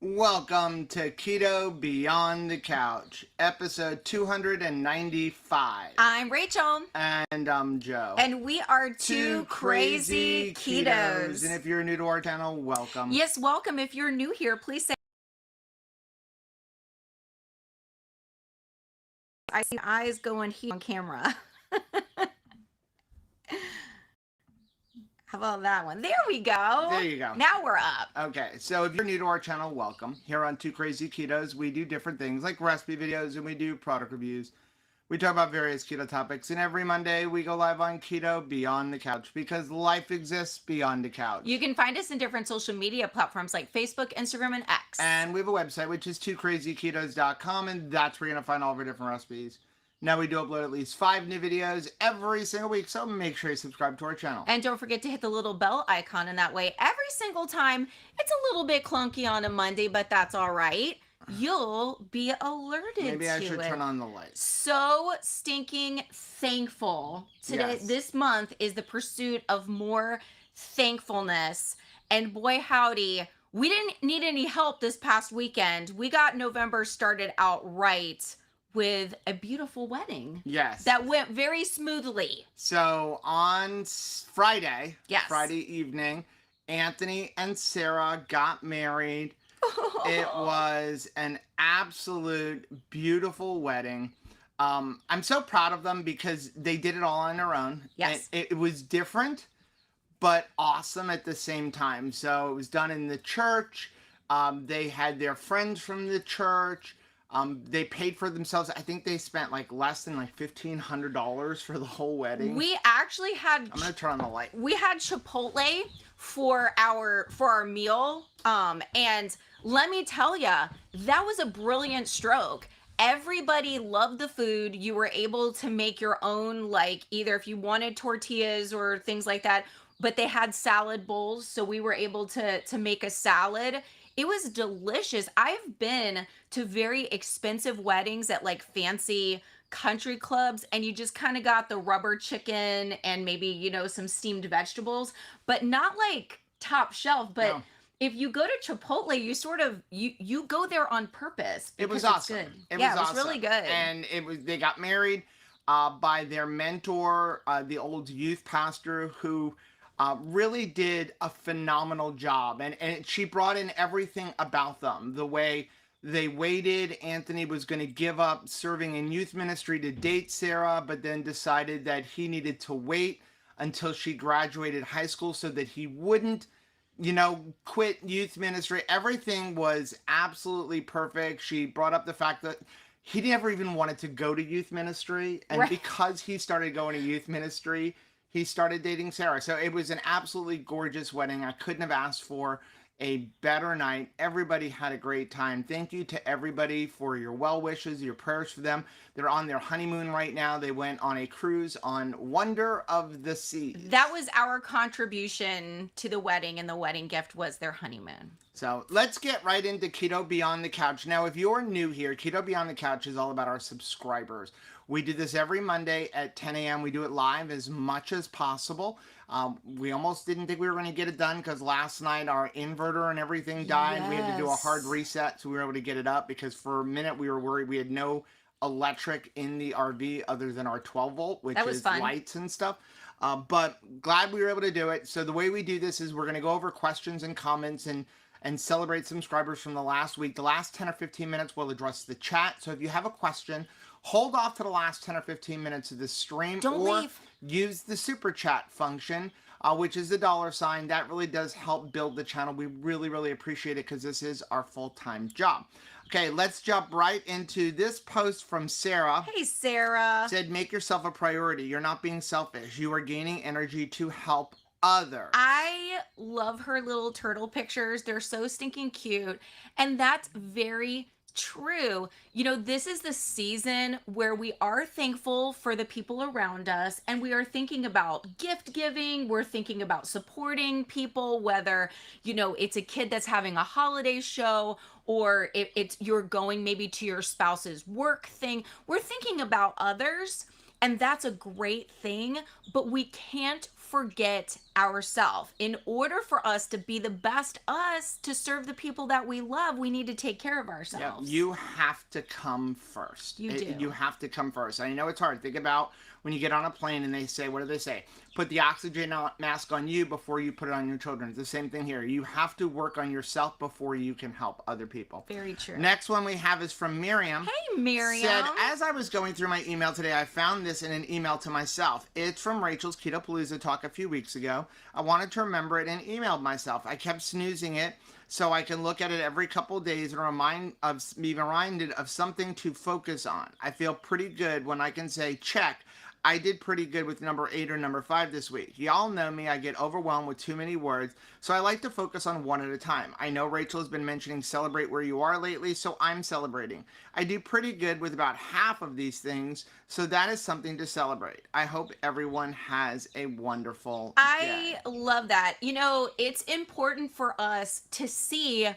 Welcome to Keto Beyond the Couch, episode 295. I'm Rachel. And I'm Joe. And we are two crazy ketos. And if you're new to our channel, welcome. Yes, welcome. If you're new here, please say I see eyes going here on camera. How about that one? There we go. There you go. Now we're up. Okay, so if you're new to our channel, welcome. Here on Two Crazy Ketos, we do different things like recipe videos and we do product reviews. We talk about various keto topics, and every Monday we go live on Keto Beyond the Couch because life exists beyond the couch. You can find us in different social media platforms like Facebook, Instagram, and X. And we have a website, which is twocrazyketos.com, and that's where you're going to find all of our different recipes. Now we do upload at least 5 new videos every single week, so make sure you subscribe to our channel. And don't forget to hit the little bell icon, and that way every single time, it's a little bit clunky on a Monday, but that's all right. You'll be alerted to it. Maybe I should turn on the lights. So stinking thankful. Today, This month is the pursuit of more thankfulness. And boy, howdy, we didn't need any help this past weekend. We got November started out right with a beautiful wedding. Yes. That went very smoothly. So on Friday, yes, Friday evening, Anthony and Sarah got married. It was an absolute beautiful wedding. I'm so proud of them because they did it all on their own. Yes. And it was different, but awesome at the same time. So it was done in the church. They had their friends from the church. They paid for themselves. I think they spent like less than like $1,500 for the whole wedding. We actually had... I'm going to turn on the light. We had Chipotle for our meal. And let me tell you, that was a brilliant stroke. Everybody loved the food. You were able to make your own, like either if you wanted tortillas or things like that, but they had salad bowls. So we were able to make a salad. It was delicious. I've been to very expensive weddings at like fancy country clubs, and you just kind of got the rubber chicken and maybe, you know, some steamed vegetables, but not like top shelf. But no. If you go to Chipotle, you sort of, you go there on purpose. It was awesome. Good. It was awesome. Really good. And they got married by their mentor, the old youth pastor who really did a phenomenal job. And she brought in everything about them. The way they waited. Anthony was going to give up serving in youth ministry to date Sarah, but then decided that he needed to wait until she graduated high school so that he wouldn't, you know, quit youth ministry. Everything was absolutely perfect. She brought up the fact that he never even wanted to go to youth ministry. And right. Because he started going to youth ministry, he started dating Sarah. So it was an absolutely gorgeous wedding. I couldn't have asked for a better night. Everybody had a great time. Thank you to everybody for your well wishes, your prayers for them. They're on their honeymoon right now. They went on a cruise on Wonder of the Seas. That was our contribution to the wedding, and the wedding gift was their honeymoon. So let's get right into Keto Beyond the Couch. Now, if you're new here, Keto Beyond the Couch is all about our subscribers. We do this every Monday at 10 a.m. We do it live as much as possible. We almost didn't think we were going to get it done because last night our inverter and everything died. Yes. We had to do a hard reset, so we were able to get it up because for a minute we were worried we had no electric in the RV other than our 12 volt, which is fun. Lights and stuff. But glad we were able to do it. So the way we do this is we're going to go over questions and comments and celebrate subscribers from the last week. The last 10 or 15 minutes we'll address the chat. So if you have a question, hold off to the last 10 or 15 minutes of the stream. Don't leave. Use the super chat function, which is the $. That really does help build the channel. We really, really appreciate it because this is our full-time job. Okay, let's jump right into this post from Sarah. Hey, Sarah. Said, make yourself a priority. You're not being selfish. You are gaining energy to help others. I love her little turtle pictures. They're so stinking cute. And that's very true. You know, this is the season where we are thankful for the people around us, and we are thinking about gift giving. We're thinking about supporting people, whether, you know, it's a kid that's having a holiday show, or if it's you're going maybe to your spouse's work thing. We're thinking about others, and that's a great thing, but we can't forget ourselves. In order for us to be the best us, to serve the people that we love, we need to take care of Yeah, ourselves. you have to come first. You do. You have to come first. I know it's hard. Think about when you get on a plane and they say, what do they say? Put the oxygen mask on you before you put it on your children. It's the same thing here. You have to work on yourself before you can help other people. Very true. Next one we have is from Miriam. Hey, Miriam. Said, as I was going through my email today, I found this in an email to myself. It's from Rachel's Keto Palooza talk a few weeks ago. I wanted to remember it and emailed myself. I kept snoozing it so I can look at it every couple of days and be reminded of something to focus on. I feel pretty good when I can say, check, I did pretty good with number 8 or number 5 this week. Y'all know me, I get overwhelmed with too many words, so I like to focus on one at a time. I know Rachel has been mentioning celebrate where you are lately, so I'm celebrating. I do pretty good with about half of these things, so that is something to celebrate. I hope everyone has a wonderful day. I love that. You know, it's important for us to see,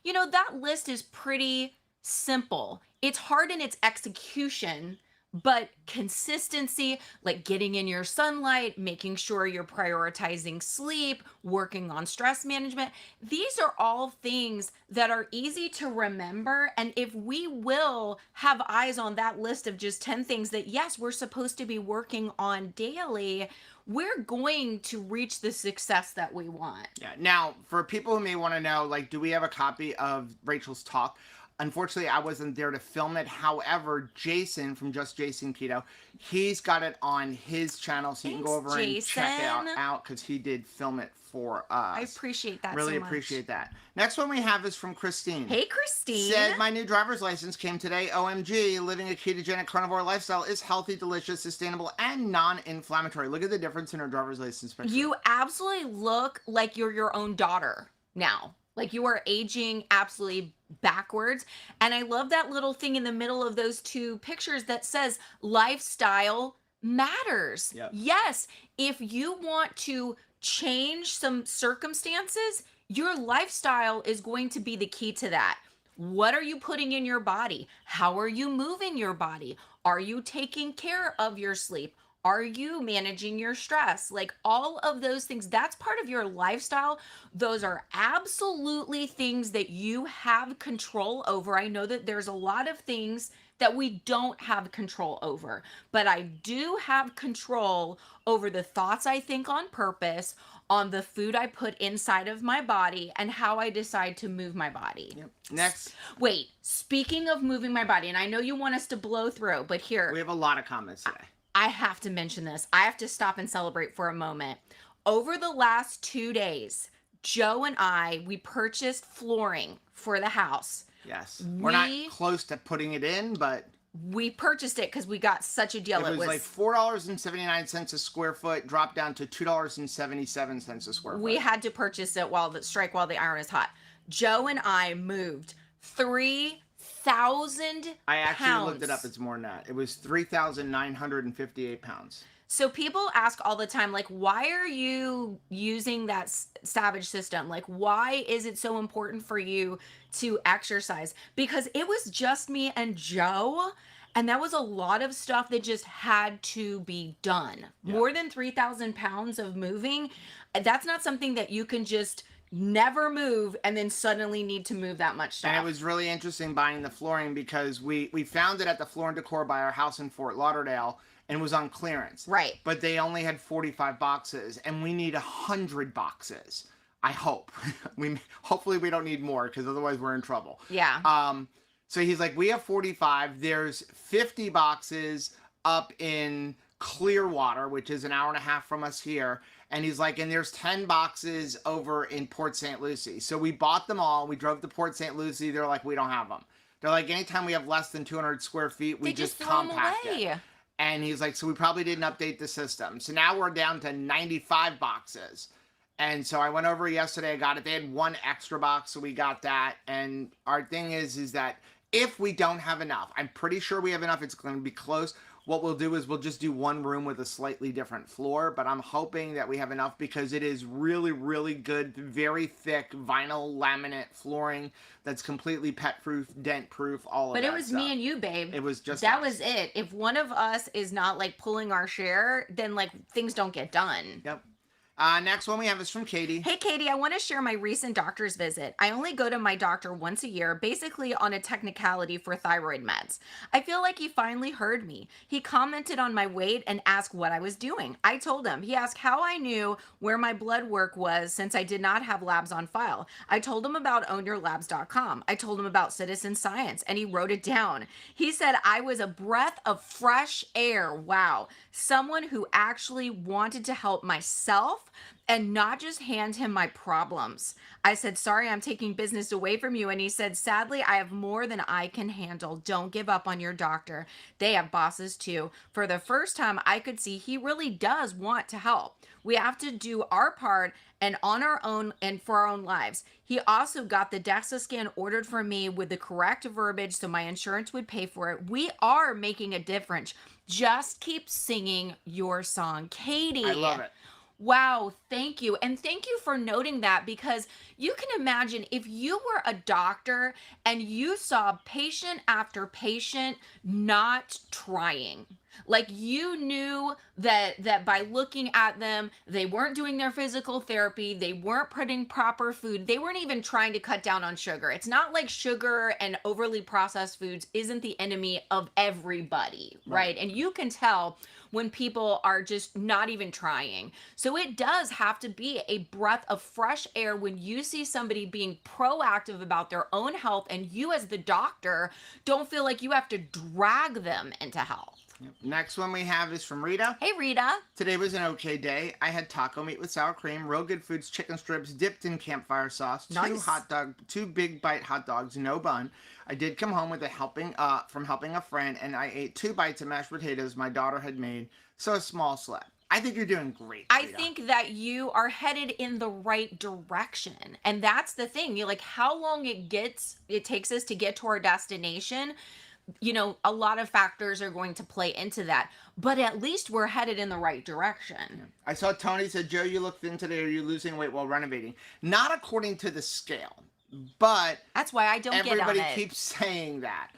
you know, that list is pretty simple. It's hard in its execution, but consistency, like getting in your sunlight, making sure you're prioritizing sleep, working on stress management, these are all things that are easy to remember. And if we will have eyes on that list of just 10 things that, yes, we're supposed to be working on daily, we're going to reach the success that we want. Yeah. Now, for people who may want to know, like, do we have a copy of Rachel's talk? Unfortunately, I wasn't there to film it. However, Jason from Just Jason Keto, he's got it on his channel, so you can go over and check it out because he did film it for us. I appreciate that Really so much. appreciate that. Next one we have is from Christine. Hey, Christine. Said, my new driver's license came today. OMG, living a ketogenic carnivore lifestyle is healthy, delicious, sustainable, and non-inflammatory. Look at the difference in her driver's license picture. You absolutely look like you're your own daughter now. Like you are aging absolutely backwards. And I love that little thing in the middle of those two pictures that says lifestyle matters. Yep. Yes, if you want to change some circumstances, your lifestyle is going to be the key to that. What are you putting in your body? How are you moving your body? Are you taking care of your sleep? Are you managing your stress? Like all of those things, that's part of your lifestyle. Those are absolutely things that you have control over. I know that there's a lot of things that we don't have control over, but I do have control over the thoughts I think on purpose, on the food I put inside of my body, and how I decide to move my body. Yep. Next. Wait, speaking of moving my body, and I know you want us to blow through, but here. We have a lot of comments today. I have to mention this. I have to stop and celebrate for a moment. Over the last 2 days, Joe and we purchased flooring for the house. Yes. We're not close to putting it in, but we purchased it because we got such a deal. It was like $4.79 a square foot, dropped down to $2.77 a square foot. We had to purchase it while the iron is hot. Joe and I moved 3,000 I actually pounds. looked it up. It's more than that. It was 3,958 pounds. So people ask all the time, like, why are you using that Savage system? Like, why is it so important for you to exercise? Because it was just me and Joe, and that was a lot of stuff that just had to be done. Yeah. More than 3,000 pounds of moving, that's not something that you can just never move and then suddenly need to move that much stuff. And it was really interesting buying the flooring because we found it at the Floor and Decor by our house in Fort Lauderdale, and it was on clearance. Right. But they only had 45 boxes, and we need 100 boxes. I hope. Hopefully we don't need more, because otherwise we're in trouble. Yeah. So he's like, we have 45. There's 50 boxes up in Clearwater, which is an hour and a half from us here. And he's like, and there's 10 boxes over in Port St. Lucie. So we bought them all. We drove to Port St. Lucie. They're like, we don't have them. They're like, anytime we have less than 200 square feet, we just compact it. And he's like, so we probably didn't update the system. So now we're down to 95 boxes. And so I went over yesterday, I got it. They had one extra box, so we got that. And our thing is that if we don't have enough, I'm pretty sure we have enough. It's going to be close. What we'll do is we'll just do one room with a slightly different floor, but I'm hoping that we have enough because it is really, really good, very thick vinyl laminate flooring that's completely pet-proof, dent-proof, all of that. But it was me and you, babe. It was just that us. Was it. If one of us is not like pulling our share, then like things don't get done. Yep. Next one we have is from Katie. Hey, Katie, I want to share my recent doctor's visit. I only go to my doctor once a year, basically on a technicality for thyroid meds. I feel like he finally heard me. He commented on my weight and asked what I was doing. I told him. He asked how I knew where my blood work was since I did not have labs on file. I told him about ownyourlabs.com. I told him about Citizen Science, and he wrote it down. He said I was a breath of fresh air. Wow. Someone who actually wanted to help myself and not just hand him my problems. I said, sorry, I'm taking business away from you. And he said, sadly, I have more than I can handle. Don't give up on your doctor. They have bosses too. For the first time, I could see he really does want to help. We have to do our part and on our own and for our own lives. He also got the DEXA scan ordered for me with the correct verbiage so my insurance would pay for it. We are making a difference. Just keep singing your song. Katie. I love it. Wow, thank you. And thank you for noting that, because you can imagine if you were a doctor and you saw patient after patient not trying. Like you knew that by looking at them, they weren't doing their physical therapy, they weren't putting proper food, they weren't even trying to cut down on sugar. It's not like sugar and overly processed foods isn't the enemy of everybody, right? And you can tell when people are just not even trying. So it does have to be a breath of fresh air when you see somebody being proactive about their own health, and you as the doctor don't feel like you have to drag them into health. Next one we have is from Rita. Hey, Rita. Today was an okay day. I had taco meat with sour cream, real good foods, chicken strips dipped in campfire sauce, Nice. two big bite hot dogs, no bun. I did come home with a helping from helping a friend, and I ate 2 bites of mashed potatoes my daughter had made, so a small slap. I think you're doing great, I Rita. think that you are headed in the right direction. And that's the thing. You're like, how long it takes us to get to our destination. You know, a lot of factors are going to play into that, but at least we're headed in the right direction. I saw Tony said, Joe, you look thin today. Are you losing weight while renovating? Not according to the scale, but That's why I don't get on everybody it. keeps saying that.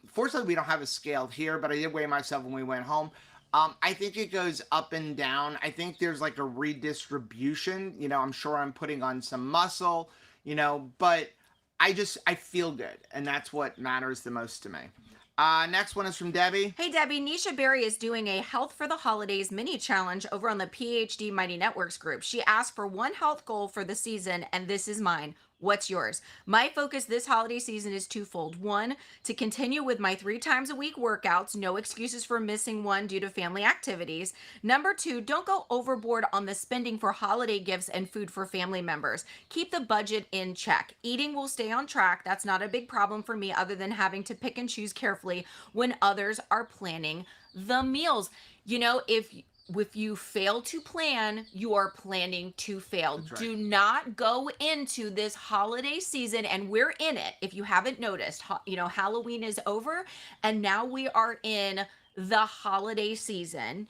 Fortunately, we don't have a scale here, but I did weigh myself when we went home. I think it goes up and down. I think there's like a redistribution. You know, I'm sure I'm putting on some muscle, you know, but I feel good. And that's what matters the most to me. Next one is from Debbie. Hey, Debbie, Nisha Berry is doing a Health for the Holidays mini challenge over on the PhD Mighty Networks group. She asked for one health goal for the season, and this is mine. What's yours? My focus this holiday season is twofold. One, to continue with my 3 times a week workouts, no excuses for missing one due to family activities. Number 2, don't go overboard on the spending for holiday gifts and food for family members. Keep the budget in check. Eating will stay on track. That's not a big problem for me, other than having to pick and choose carefully when others are planning the meals. You know, if you fail to plan, you are planning to fail. That's right. Do not go into this holiday season, and we're in it. If you haven't noticed, you know, Halloween is over and now we are in the holiday season.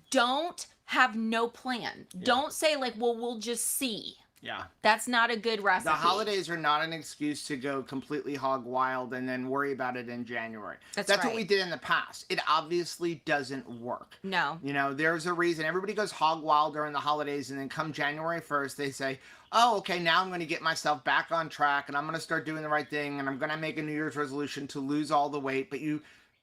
Don't have no plan. Don't say like, well, we'll just see. Yeah. That's not a good recipe. The holidays are not an excuse to go completely hog wild and then worry about it in January. That's right. what we did in the past. It obviously doesn't work. No. You know, there's a reason. Everybody goes hog wild during the holidays, and then come January 1st, they say, oh, okay, now I'm going to get myself back on track, and I'm going to start doing the right thing, and I'm going to make a New Year's resolution to lose all the weight. But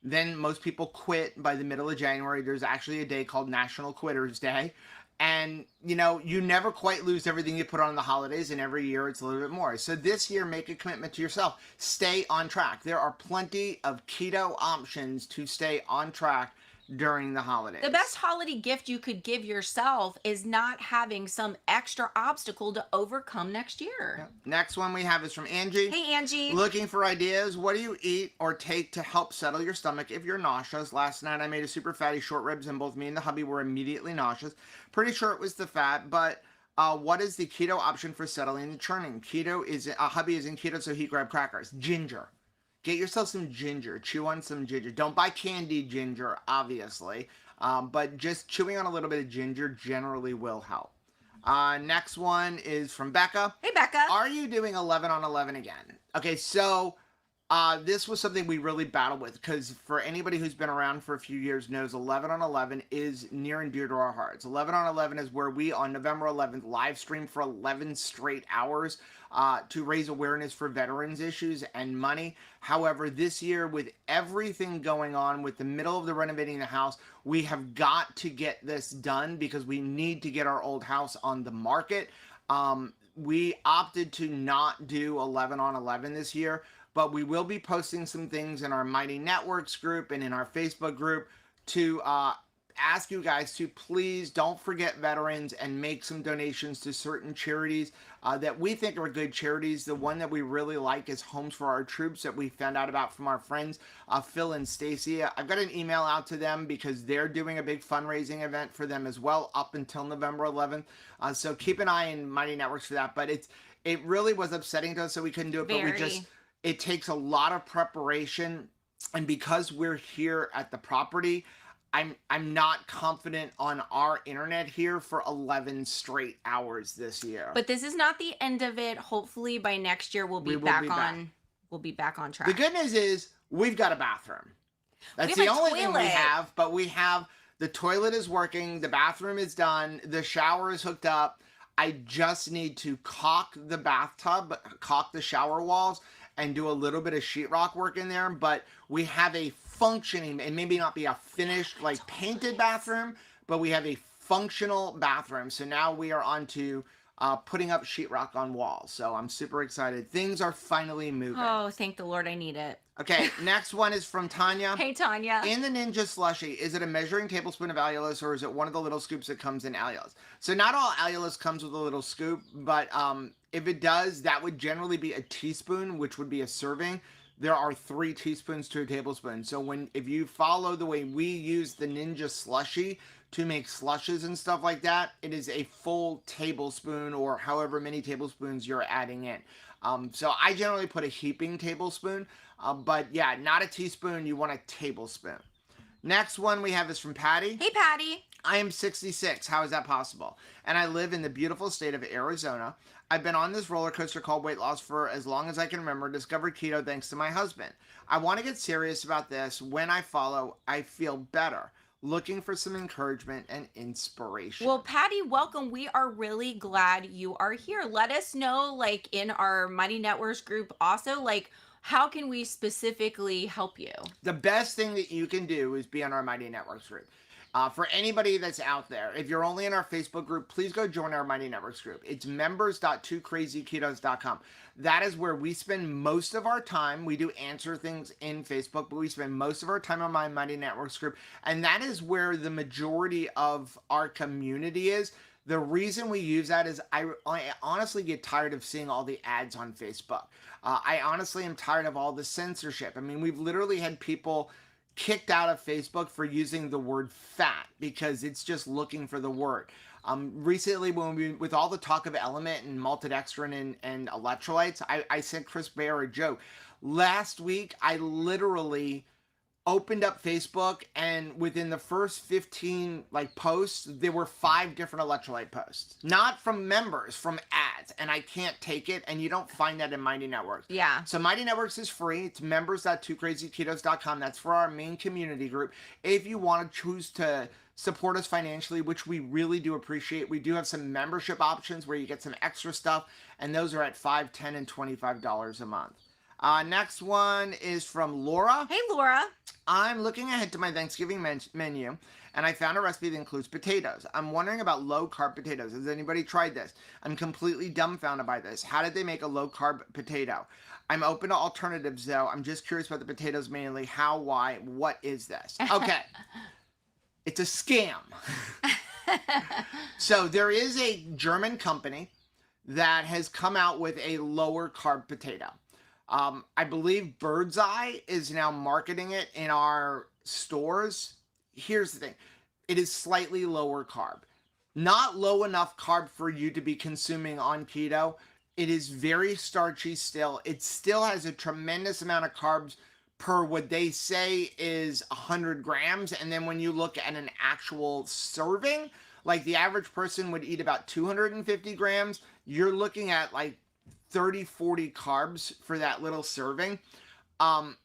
then most people quit by the middle of January. There's actually a day called National Quitters Day. And, you know, you never quite lose everything you put on the holidays, and every year it's a little bit more. So this year, make a commitment to yourself. Stay on track. There are plenty of keto options to stay on track during the holidays. The best holiday gift you could give yourself is not having some extra obstacle to overcome next year. Yep. Next one we have is from Angie. Hey, Angie. Looking for ideas? What do you eat or take to help settle your stomach if you're nauseous? Last night I made a super fatty short ribs, and both me and the hubby were immediately nauseous. Pretty sure it was the fat, but what is the keto option for settling the churning? Hubby is in keto, so he grabbed crackers. Ginger. Get yourself some ginger. Chew on some ginger. Don't buy candied ginger, obviously. But just chewing on a little bit of ginger generally will help. Next one is from Becca. Hey, Becca. Are you doing 11 on 11 again? Okay, so This was something we really battled with because for anybody who's been around for a few years knows 11 on 11 is near and dear to our hearts. 11 on 11 is where we on November 11th live stream for 11 straight hours to raise awareness for veterans issues and money. However, this year with everything going on with the middle of the renovating the house, we have got to get this done because we need to get our old house on the market. We opted to not do 11 on 11 this year, but we will be posting some things in our Mighty Networks group and in our Facebook group to ask you guys to please don't forget veterans and make some donations to certain charities that we think are good charities. The one that we really like is Homes for Our Troops that we found out about from our friends Phil and Stacy. I've got an email out to them because they're doing a big fundraising event for them as well up until November 11th. So keep an eye in Mighty Networks for that. But it really was upsetting to us that we couldn't do it, but it takes a lot of preparation, and because we're here at the property, I'm not confident on our internet here for 11 straight hours this year. But this is not the end of it. Hopefully by next year we'll be back on track. The good news is we've got a bathroom. That's the only thing we have, but we have the toilet is working, the bathroom is done, the shower is hooked up. I just need to caulk the bathtub, caulk the shower walls, and do a little bit of sheetrock work in there, but we have a functioning, and maybe not be a finished, like painted bathroom, but we have a functional bathroom. So now we are on to putting up sheetrock on walls. So I'm super excited. Things are finally moving. Oh, thank the Lord, I need it. Okay, next one is from Tanya. Hey, Tanya. In the Ninja Slushy, is it a measuring tablespoon of allulose or is it one of the little scoops that comes in allulose? So not all allulose comes with a little scoop, but if it does, that would generally be a teaspoon, which would be a serving. There are 3 teaspoons to a tablespoon. So if you follow the way we use the Ninja Slushy to make slushes and stuff like that, it is a full tablespoon or however many tablespoons you're adding in. So I generally put a heaping tablespoon, but yeah, not a teaspoon, you want a tablespoon. Next one we have is from Patty. Hey, Patty. I am 66. How is that possible? And I live in the beautiful state of Arizona. I've been on this roller coaster called weight loss for as long as I can remember. Discovered keto thanks to my husband. I want to get serious about this. When I follow, I feel better. Looking for some encouragement and inspiration. Well, Patty, welcome. We are really glad you are here. Let us know, like in our Mighty Networks group also, like how can we specifically help you? The best thing that you can do is be on our Mighty Networks group. For anybody that's out there, if you're only in our Facebook group, please go join our Mighty Networks group. It's members.2krazyketos.com. That is where we spend most of our time. We do answer things in Facebook, but we spend most of our time on my Mighty Networks group. And that is where the majority of our community is. The reason we use that is I honestly get tired of seeing all the ads on Facebook. I honestly am tired of all the censorship. I mean, we've literally had people kicked out of Facebook for using the word fat because it's just looking for the word. Recently, with all the talk of element and maltodextrin and electrolytes, I sent Chris Bear a joke. Last week, I literally opened up Facebook, and within the first 15 posts, there were 5 different electrolyte posts. Not from members, from ads, and I can't take it, and you don't find that in Mighty Networks. Yeah. So Mighty Networks is free. It's members.2krazyketos.com. That's for our main community group. If you want to choose to support us financially, which we really do appreciate, we do have some membership options where you get some extra stuff, and those are at $5, $10, and $25 a month. Next one is from Laura. Hey, Laura. I'm looking ahead to my Thanksgiving menu, and I found a recipe that includes potatoes. I'm wondering about low-carb potatoes. Has anybody tried this? I'm completely dumbfounded by this. How did they make a low-carb potato? I'm open to alternatives, though. I'm just curious about the potatoes mainly. How, why, what is this? Okay. It's a scam. So there is a German company that has come out with a lower-carb potato. I believe Bird's Eye is now marketing it in our stores. Here's the thing. It is slightly lower carb. Not low enough carb for you to be consuming on keto. It is very starchy still. It still has a tremendous amount of carbs per what they say is 100 grams. And then when you look at an actual serving, like the average person would eat about 250 grams, you're looking at 30, 40 carbs for that little serving. um,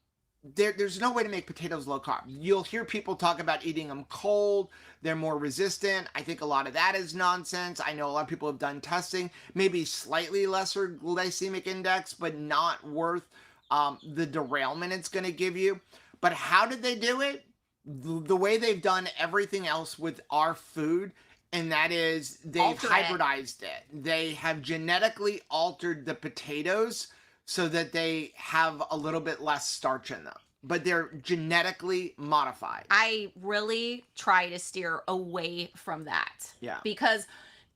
there's no way to make potatoes low carb. You'll hear people talk about eating them cold. They're more resistant. I think a lot of that is nonsense. I know a lot of people have done testing, maybe slightly lesser glycemic index, but not worth the derailment it's going to give you. But how did they do it? The way they've done everything else with our food, and that is they've hybridized it. They have genetically altered the potatoes so that they have a little bit less starch in them, but they're genetically modified. I really try to steer away from that. Yeah. Because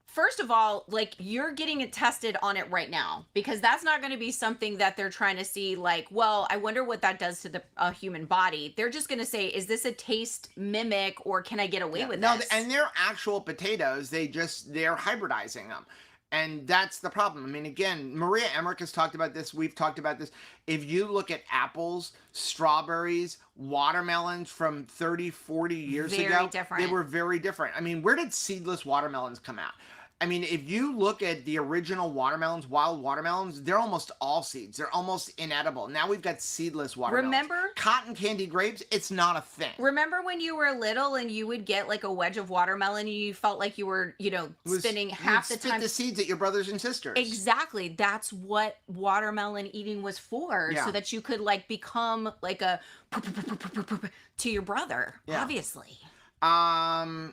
first of all, like, you're getting it tested on it right now, because that's not going to be something that they're trying to see, like, well, I wonder what that does to the human body. They're just going to say, is this a taste mimic, or can I get away with this? And they're actual potatoes. They're hybridizing them. And that's the problem. I mean, again, Maria Emmerich has talked about this. We've talked about this. If you look at apples, strawberries, watermelons from 30, 40 years ago, they were very different. I mean, where did seedless watermelons come out? I mean, if you look at the original watermelons, wild watermelons, they're almost all seeds. They're almost inedible. Now we've got seedless watermelons. Remember? Cotton candy grapes, it's not a thing. Remember when you were little and you would get like a wedge of watermelon and you felt like you were, spending half the time. The seeds at your brothers and sisters. Exactly. That's what watermelon eating was for. Yeah. So that you could like become like a to your brother, obviously.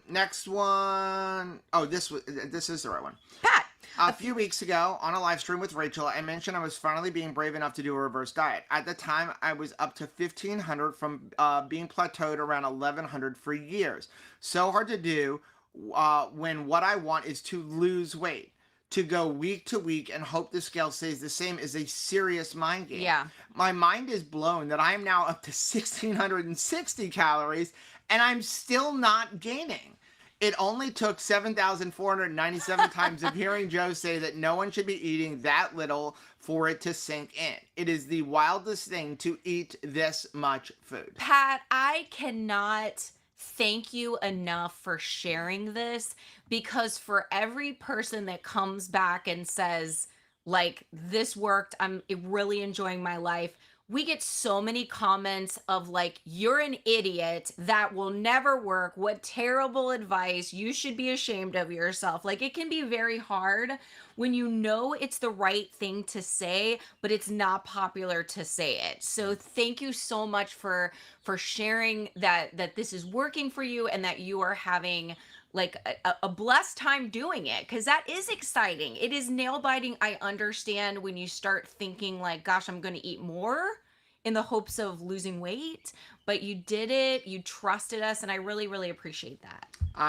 Next one. Oh, this is the right one. Pat. A few weeks ago on a live stream with Rachel, I mentioned I was finally being brave enough to do a reverse diet. At the time, I was up to 1,500 from being plateaued around 1,100 for years. So hard to do when what I want is to lose weight. To go week to week and hope the scale stays the same is a serious mind game. Yeah. My mind is blown that I am now up to 1,660 calories and I'm still not gaining. It only took 7,497 times of hearing Joe say that no one should be eating that little for it to sink in. It is the wildest thing to eat this much food. Pat, I cannot thank you enough for sharing this, because for every person that comes back and says, like, this worked, I'm really enjoying my life, we get so many comments of like, you're an idiot, that will never work, what terrible advice, you should be ashamed of yourself. Like, it can be very hard when you know it's the right thing to say, but it's not popular to say it. So thank you so much for sharing that this is working for you and that you are having like a blessed time doing it, because that is exciting. It is nail biting. I understand when you start thinking like, gosh, I'm going to eat more in the hopes of losing weight, but you did it, you trusted us, and I really, really appreciate that.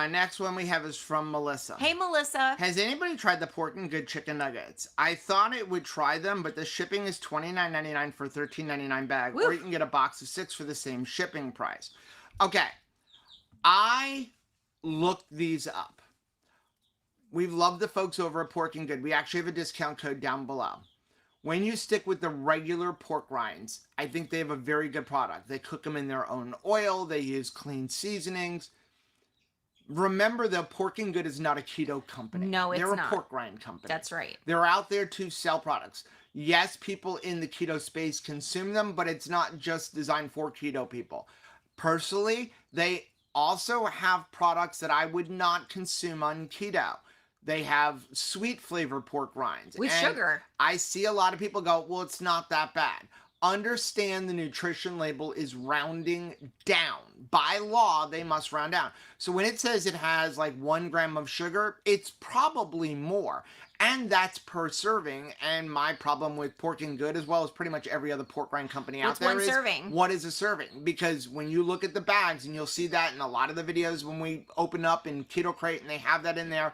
Next one we have is from Melissa. Hey, Melissa. Has anybody tried the Pork and Good chicken nuggets? I thought it would try them, but the shipping is $29.99 for a $13.99 bag, or you can get a box of 6 for the same shipping price. Okay, I looked these up. We've loved the folks over at Pork and Good. We actually have a discount code down below. When you stick with the regular pork rinds, I think they have a very good product. They cook them in their own oil. They use clean seasonings. Remember, the Pork and Good is not a keto company. No, it's not. They're a pork rind company. That's right. They're out there to sell products. Yes, people in the keto space consume them, but it's not just designed for keto people. Personally, they also have products that I would not consume on keto. They have sweet flavored pork rinds. With sugar. I see a lot of people go, well, it's not that bad. Understand the nutrition label is rounding down. By law, they must round down. So when it says it has like 1 gram of sugar, it's probably more. And that's per serving. And my problem with Pork and Good, as well as pretty much every other pork rind company out there, is what is a serving? Because when you look at the bags, and you'll see that in a lot of the videos when we open up in Keto Crate and they have that in there,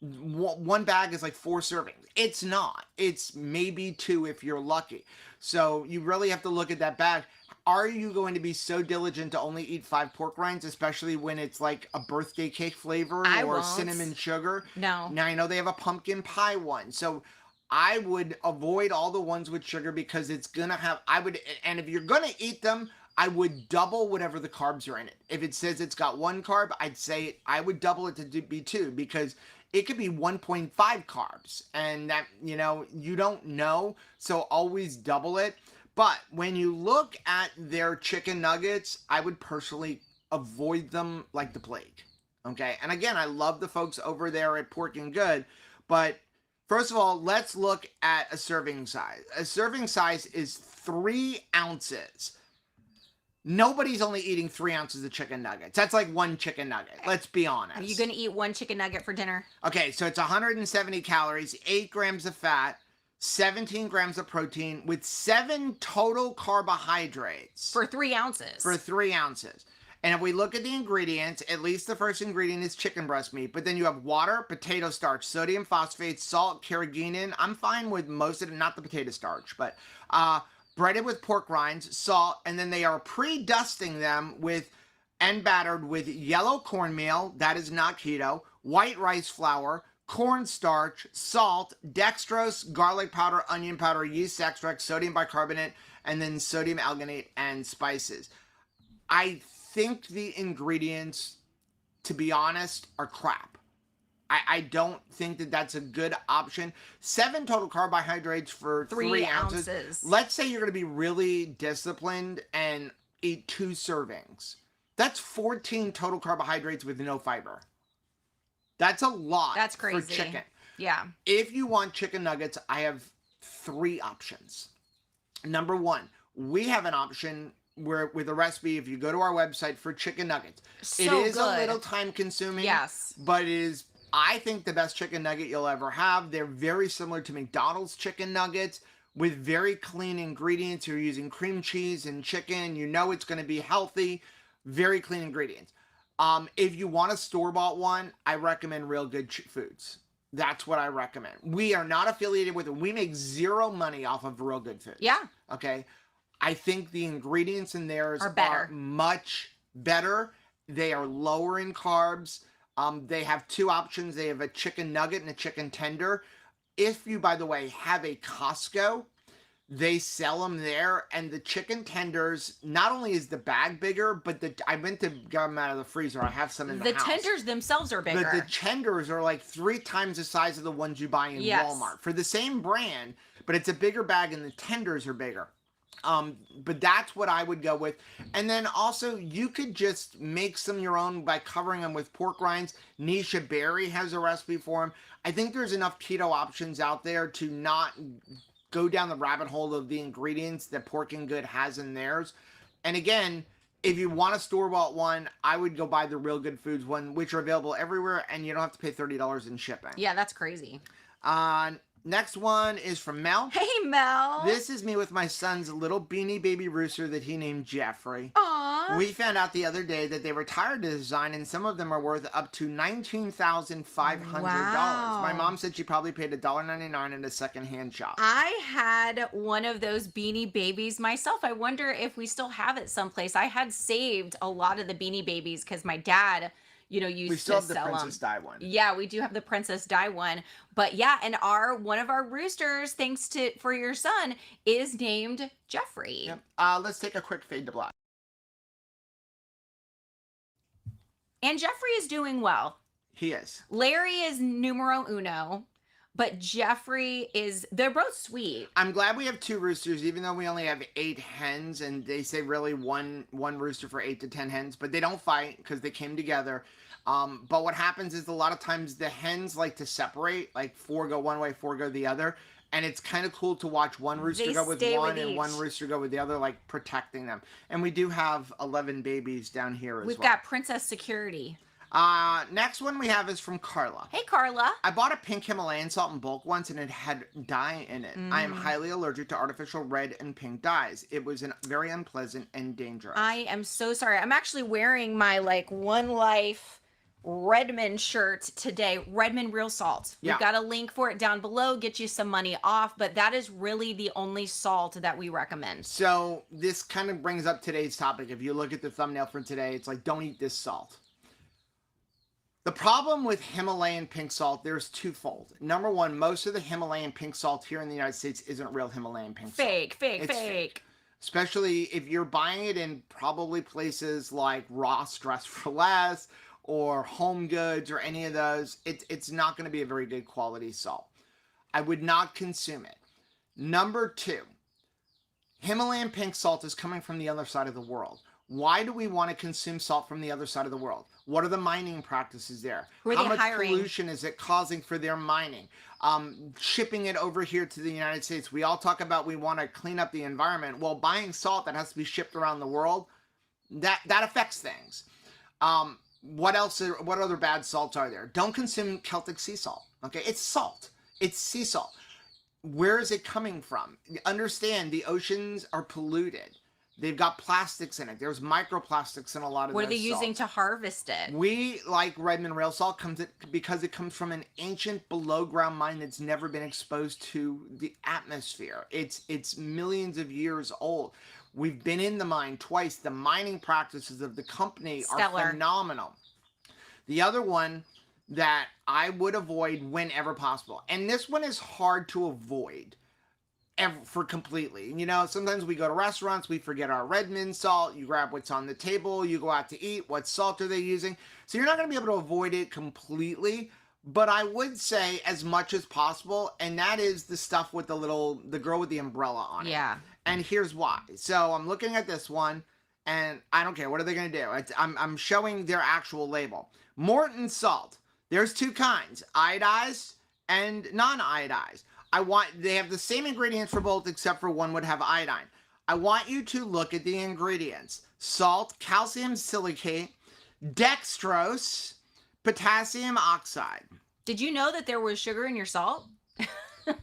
one bag is like 4 servings. It's not. It's maybe 2 if you're lucky. So you really have to look at that bag. Are you going to be so diligent to only eat 5 pork rinds, especially when it's like a birthday cake flavor or cinnamon sugar? No. Now I know they have a pumpkin pie one. So I would avoid all the ones with sugar, because it's going to have, and if you're going to eat them, I would double whatever the carbs are in it. If it says it's got 1 carb, I'd say I would double it to be 2, because it could be 1.5 carbs, and that, you don't know, so always double it. But when you look at their chicken nuggets, I would personally avoid them like the plague. Okay. And again, I love the folks over there at Pork and Good, but first of all, let's look at a serving size. A serving size is 3 ounces. Nobody's only eating 3 ounces of chicken nuggets. That's like one chicken nugget. Let's be honest. Are you going to eat one chicken nugget for dinner? Okay, so it's 170 calories, 8 grams of fat, 17 grams of protein, with 7 total carbohydrates. For 3 ounces. For 3 ounces. And if we look at the ingredients, at least the first ingredient is chicken breast meat. But then you have water, potato starch, sodium phosphate, salt, carrageenan. I'm fine with most of it, not the potato starch, but breaded with pork rinds, salt, and then they are pre-dusting them with and battered with yellow cornmeal, that is not keto, white rice flour, cornstarch, salt, dextrose, garlic powder, onion powder, yeast extract, sodium bicarbonate, and then sodium alginate and spices. I think the ingredients, to be honest, are crap. I don't think that that's a good option. 7 total carbohydrates for 3 ounces. Let's say you're going to be really disciplined and eat 2 servings. That's 14 total carbohydrates with no fiber. That's a lot. That's crazy. For chicken. Yeah. If you want chicken nuggets, I have 3 options. Number 1, we have an option where with a recipe, if you go to our website, for chicken nuggets. So it is good. A little time consuming. Yes. But it is, I think, the best chicken nugget you'll ever have. They're very similar to McDonald's chicken nuggets with very clean ingredients. You're using cream cheese and chicken. You know it's going to be healthy. Very clean ingredients. If you want a store-bought one, I recommend Real Good Foods. That's what I recommend. We are not affiliated with it. We make 0 money off of Real Good Foods. Yeah. Okay. I think the ingredients in theirs are much better. They are lower in carbs. They have 2 options. They have a chicken nugget and a chicken tender. If you, by the way, have a Costco, they sell them there. And the chicken tenders, not only is the bag bigger, but I meant to get them out of the freezer. I have some in the house. The tenders themselves are bigger. But the tenders are like 3 times the size of the ones you buy in Walmart. For the same brand, but it's a bigger bag and the tenders are bigger. But that's what I would go with. And then also, you could just make some your own by covering them with pork rinds. Nisha Berry has a recipe for them. I think there's enough keto options out there to not go down the rabbit hole of the ingredients that Pork and Good has in theirs. And again, if you want a store-bought one, I would go buy the Real Good Foods one, which are available everywhere, and you don't have to pay $30 in shipping. Yeah, that's crazy. Next one is from Mel. Hey, Mel. This is me with my son's little beanie baby rooster that he named Jeffrey. Aww. We found out the other day that they were tired to design, and some of them are worth up to $19,500. Wow. My mom said she probably paid $1.99 at a secondhand shop. I had one of those beanie babies myself. I wonder if we still have it someplace. I had saved a lot of the beanie babies because my dad, used to sell them. We still have the Princess Di one. Yeah, we do have the Princess Di one. But yeah, and one of our roosters, thanks for your son, is named Jeffrey. Yep. Let's take a quick fade to black. And Jeffrey is doing well. He is. Larry is numero uno, but Jeffrey they're both sweet. I'm glad we have 2 roosters, even though we only have 8 hens, and they say really one rooster for 8 to 10 hens, but they don't fight because they came together. But what happens is a lot of times the hens like to separate, like 4 go one way, 4 go the other. And it's kind of cool to watch one rooster go with one and one rooster go with the other, like protecting them. And we do have 11 babies down here as well. We've got Princess Security. Next one we have is from Carla. Hey, Carla. I bought a pink Himalayan salt in bulk once and it had dye in it. I am highly allergic to artificial red and pink dyes. It was very unpleasant and dangerous. I am so sorry. I'm actually wearing my One Life Redmond shirt today. Redmond Real Salt. Yeah. We've got a link for it down below. Get you some money off, but that is really the only salt that we recommend. So this kind of brings up today's topic. If you look at the thumbnail for today, it's like, don't eat this salt. The problem with Himalayan pink salt, there's twofold. Number one, most of the Himalayan pink salt here in the United States isn't real Himalayan pink salt. Fake. Especially if you're buying it in probably places like Ross Dress for Less or Home Goods or any of those. It's not going to be a very good quality salt. I would not consume it. Number 2, Himalayan pink salt is coming from the other side of the world. Why do we want to consume salt from the other side of the world? What are the mining practices there? Who are How they much hiring? pollution is it causing for their mining? Shipping it over here to the United States. We all talk about we want to clean up the environment. Well, buying salt that has to be shipped around the world, that affects things. What else? What other bad salts are there? Don't consume Celtic sea salt. Okay, it's salt. It's sea salt. Where is it coming from? Understand the oceans are polluted. They've got plastics in it. There's microplastics in a lot of What are those they using salts. to harvest it? We like Redmond rail salt because it comes from an ancient below ground mine that's never been exposed to the atmosphere. It's millions of years old. We've been in the mine twice. The mining practices of the company Stellar. are phenomenal. The other one that I would avoid whenever possible, and this one is hard to avoid for completely. You know, sometimes we go to restaurants, we forget our Redmond salt. You grab what's on the table, you go out to eat. What salt are they using? So you're not going to be able to avoid it completely, but I would say as much as possible, and that is the stuff with the girl with the umbrella on it. Yeah. And here's why. So I'm looking at this one, and I don't care. What are they going to do? I'm showing their actual label. Morton salt. There's two kinds, iodized and non-iodized. They have the same ingredients for both, except for one would have iodine. I want you to look at the ingredients. Salt, calcium silicate, dextrose, potassium oxide. Did you know that there was sugar in your salt?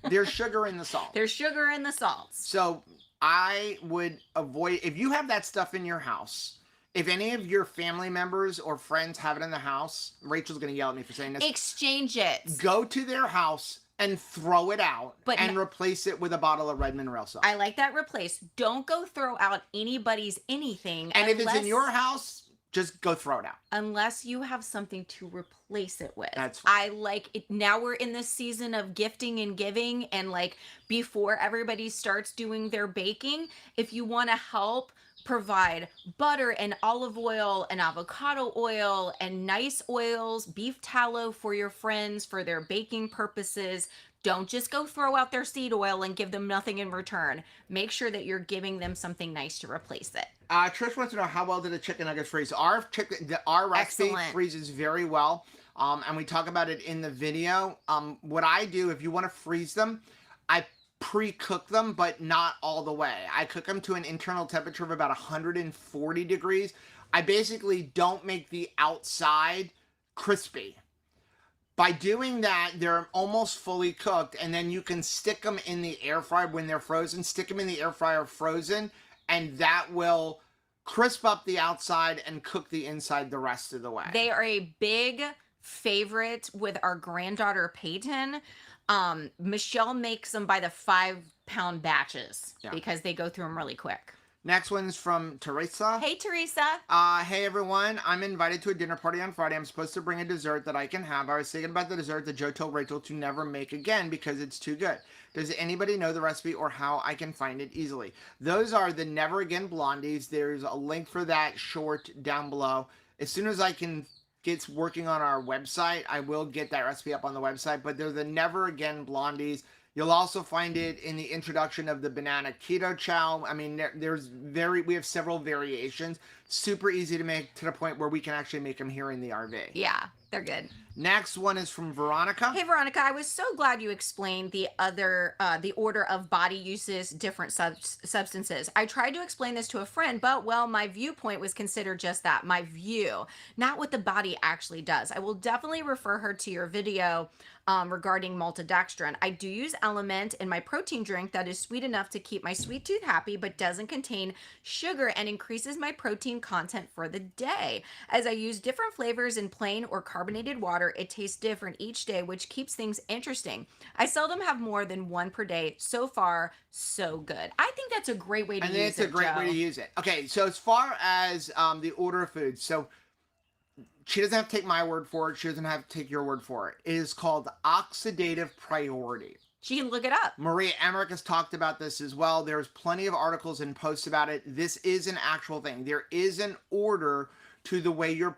There's sugar in the salt. There's sugar in the salts. So I would avoid, if you have that stuff in your house, if any of your family members or friends have it in the house, Rachel's going to yell at me for saying this. Exchange it. Go to their house and throw it out and replace it with a bottle of Redmond rail salt. I like that replace. Don't go throw out anybody's anything. And if it's in your house, just go throw it out. Unless you have something to replace it with. That's fine. I like it. Now we're in this season of gifting and giving. And like before everybody starts doing their baking, if you want to help provide butter and olive oil and avocado oil and nice oils, beef tallow for your friends for their baking purposes. Don't just go throw out their seed oil and give them nothing in return. Make sure that you're giving them something nice to replace it. Trish wants to know, how well did the chicken nuggets freeze? Our recipe Excellent. freezes very well, and we talk about it in the video. What I do, if you want to freeze them, I pre-cook them, but not all the way. I cook them to an internal temperature of about 140 degrees. I basically don't make the outside crispy. By doing that, they're almost fully cooked, and then you can stick them in the air fryer when they're frozen. Stick them in the air fryer frozen, and that will crisp up the outside and cook the inside the rest of the way. They are a big favorite with our granddaughter Peyton. Michelle makes them by the 5-pound batches because they go through them really quick. Next one's from Teresa. Hey, Teresa. Hey, everyone. I'm invited to a dinner party on Friday. I'm supposed to bring a dessert that I can have. I was thinking about the dessert that Joe told Rachel to never make again because it's too good. Does anybody know the recipe or how I can find it easily? Those are the Never Again Blondies. There's a link for that short down below. As soon as I can get working on our website, I will get that recipe up on the website. But they're the Never Again Blondies. You'll also find it in the introduction of the banana keto chow. I mean, we have several variations. Super easy to make to the point where we can actually make them here in the RV. Yeah, they're good. Next one is from Veronica. Hey, Veronica, I was so glad you explained the order of body uses different substances. I tried to explain this to a friend, but well, my viewpoint was considered just that, my view, not what the body actually does. I will definitely refer her to your video regarding maltodextrin. I do use Element in my protein drink that is sweet enough to keep my sweet tooth happy, but doesn't contain sugar and increases my protein content for the day. As I use different flavors in plain or carbonated water, it tastes different each day, which keeps things interesting. I seldom have more than one per day. So far, so good. I think that's a great way to use it, it's a great way to use it. Okay, so as far as the order of foods, so she doesn't have to take my word for it. She doesn't have to take your word for it. It is called oxidative priority. She can look it up. Maria Emmerich has talked about this as well. There's plenty of articles and posts about it. This is an actual thing. There is an order to the way your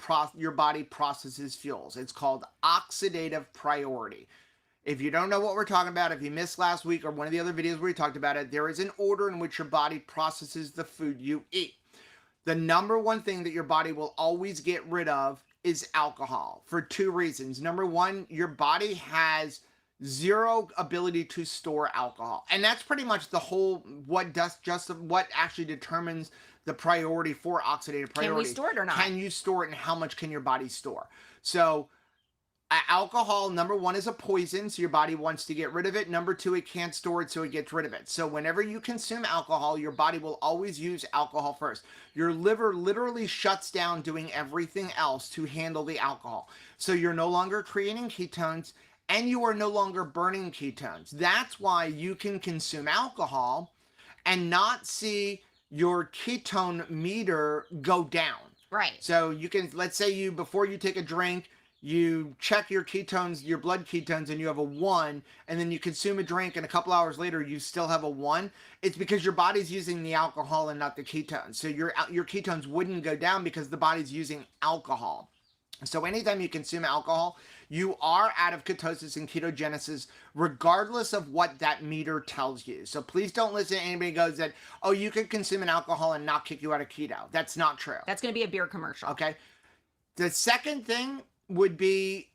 body processes fuels. It's called oxidative priority. If you don't know what we're talking about, if you missed last week or one of the other videos where we talked about it, there is an order in which your body processes the food you eat. The number one thing that your body will always get rid of is alcohol for two reasons. Number one, your body has zero ability to store alcohol. And that's pretty much the whole what actually determines the priority for oxidative priority. Can we store it or not? Can you store it, and how much can your body store? So alcohol, number one, is a poison, so your body wants to get rid of it. Number two, it can't store it, so it gets rid of it. So whenever you consume alcohol, your body will always use alcohol first. Your liver literally shuts down doing everything else to handle the alcohol. So you're no longer creating ketones, and you are no longer burning ketones. That's why you can consume alcohol and not see your ketone meter go down. Right. So you can, let's say before you take a drink, you check your ketones, your blood ketones, and you have a 1, and then you consume a drink, and a couple hours later you still have a 1. It's because your body's using the alcohol and not the ketones. So your ketones wouldn't go down because the body's using alcohol. So anytime you consume alcohol, you are out of ketosis and ketogenesis, regardless of what that meter tells you. So please don't listen to anybody who goes that, oh, you could consume an alcohol and not kick you out of keto. That's not true. That's going to be a beer commercial. Okay. The second thing would be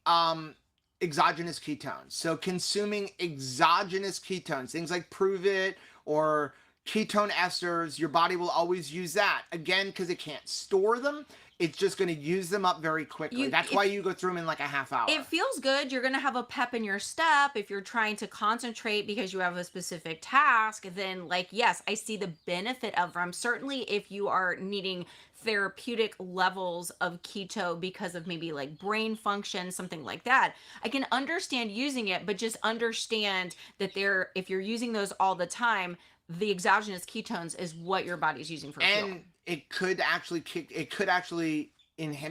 exogenous ketones. So consuming exogenous ketones, things like Prove It or ketone esters, your body will always use that. Again, because it can't store them, it's just going to use them up very quickly. That's why you go through them in like a half hour. It feels good. You're going to have a pep in your step. If you're trying to concentrate because you have a specific task, then like, yes, I see the benefit of them. Certainly if you are needing therapeutic levels of keto because of maybe like brain function, something like that, I can understand using it, but just understand that if you're using those all the time, the exogenous ketones is what your body's using for fuel. And it could actually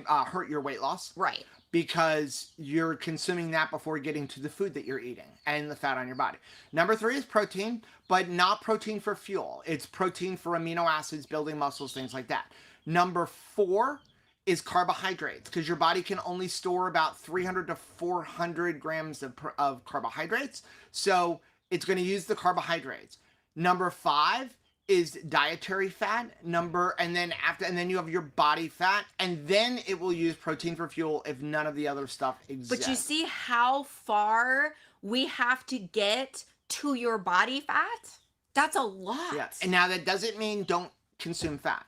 hurt your weight loss. Right. Because you're consuming that before getting to the food that you're eating and the fat on your body. Number 3 is protein, but not protein for fuel. It's protein for amino acids, building muscles, things like that. Number 4 is carbohydrates, because your body can only store about 300 to 400 grams of carbohydrates. So it's going to use the carbohydrates. Number 5 is dietary fat, and then you have your body fat, and then it will use protein for fuel if none of the other stuff exists. But you see how far we have to get to your body fat? That's a lot. Yeah. And now that doesn't mean don't consume fat,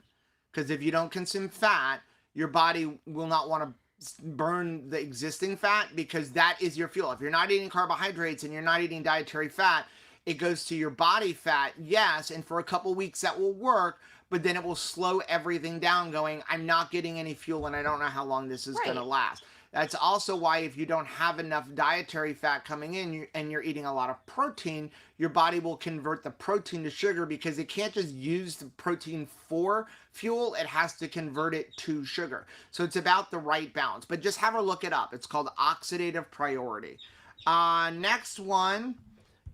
because if you don't consume fat, your body will not want to burn the existing fat, because that is your fuel. If you're not eating carbohydrates and you're not eating dietary fat, it goes to your body fat, yes, and for a couple weeks that will work, but then it will slow everything down, going, I'm not getting any fuel and I don't know how long this is going to last. That's also why if you don't have enough dietary fat coming in and you're eating a lot of protein, your body will convert the protein to sugar, because it can't just use the protein for fuel, it has to convert it to sugar. So it's about the right balance, but just have her look it up. It's called oxidative priority. Next one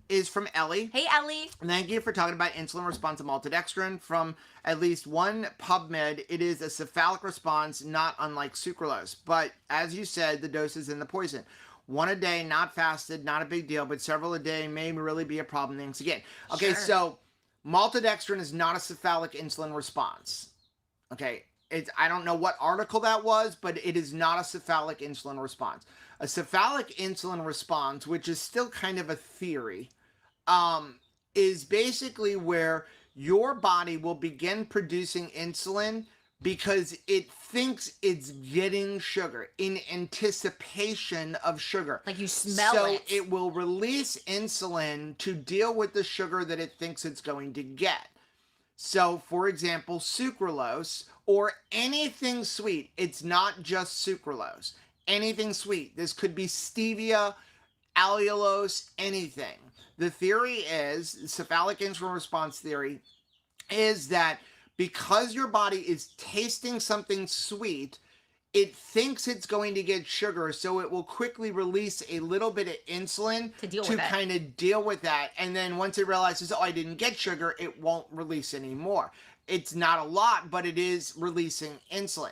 is from Ellie. Hey, Ellie. Thank you for talking about insulin response and maltodextrin. From at least one PubMed, it is a cephalic response, not unlike sucralose. But as you said, the dose is in the poison. One a day, not fasted, not a big deal, but several a day may really be a problem. Thanks again. Okay, sure. So maltodextrin is not a cephalic insulin response. Okay, I don't know what article that was, but it is not a cephalic insulin response. A cephalic insulin response, which is still kind of a theory, is basically where your body will begin producing insulin because it thinks it's getting sugar in anticipation of sugar. Like you smell it. So it will release insulin to deal with the sugar that it thinks it's going to get. So, for example, sucralose or anything sweet. It's not just sucralose. Anything sweet. This could be stevia, allulose, anything. The theory is, cephalic insulin response theory, is that because your body is tasting something sweet, it thinks it's going to get sugar, so it will quickly release a little bit of insulin to kind of deal with that. And then once it realizes, oh, I didn't get sugar, it won't release anymore. It's not a lot, but it is releasing insulin.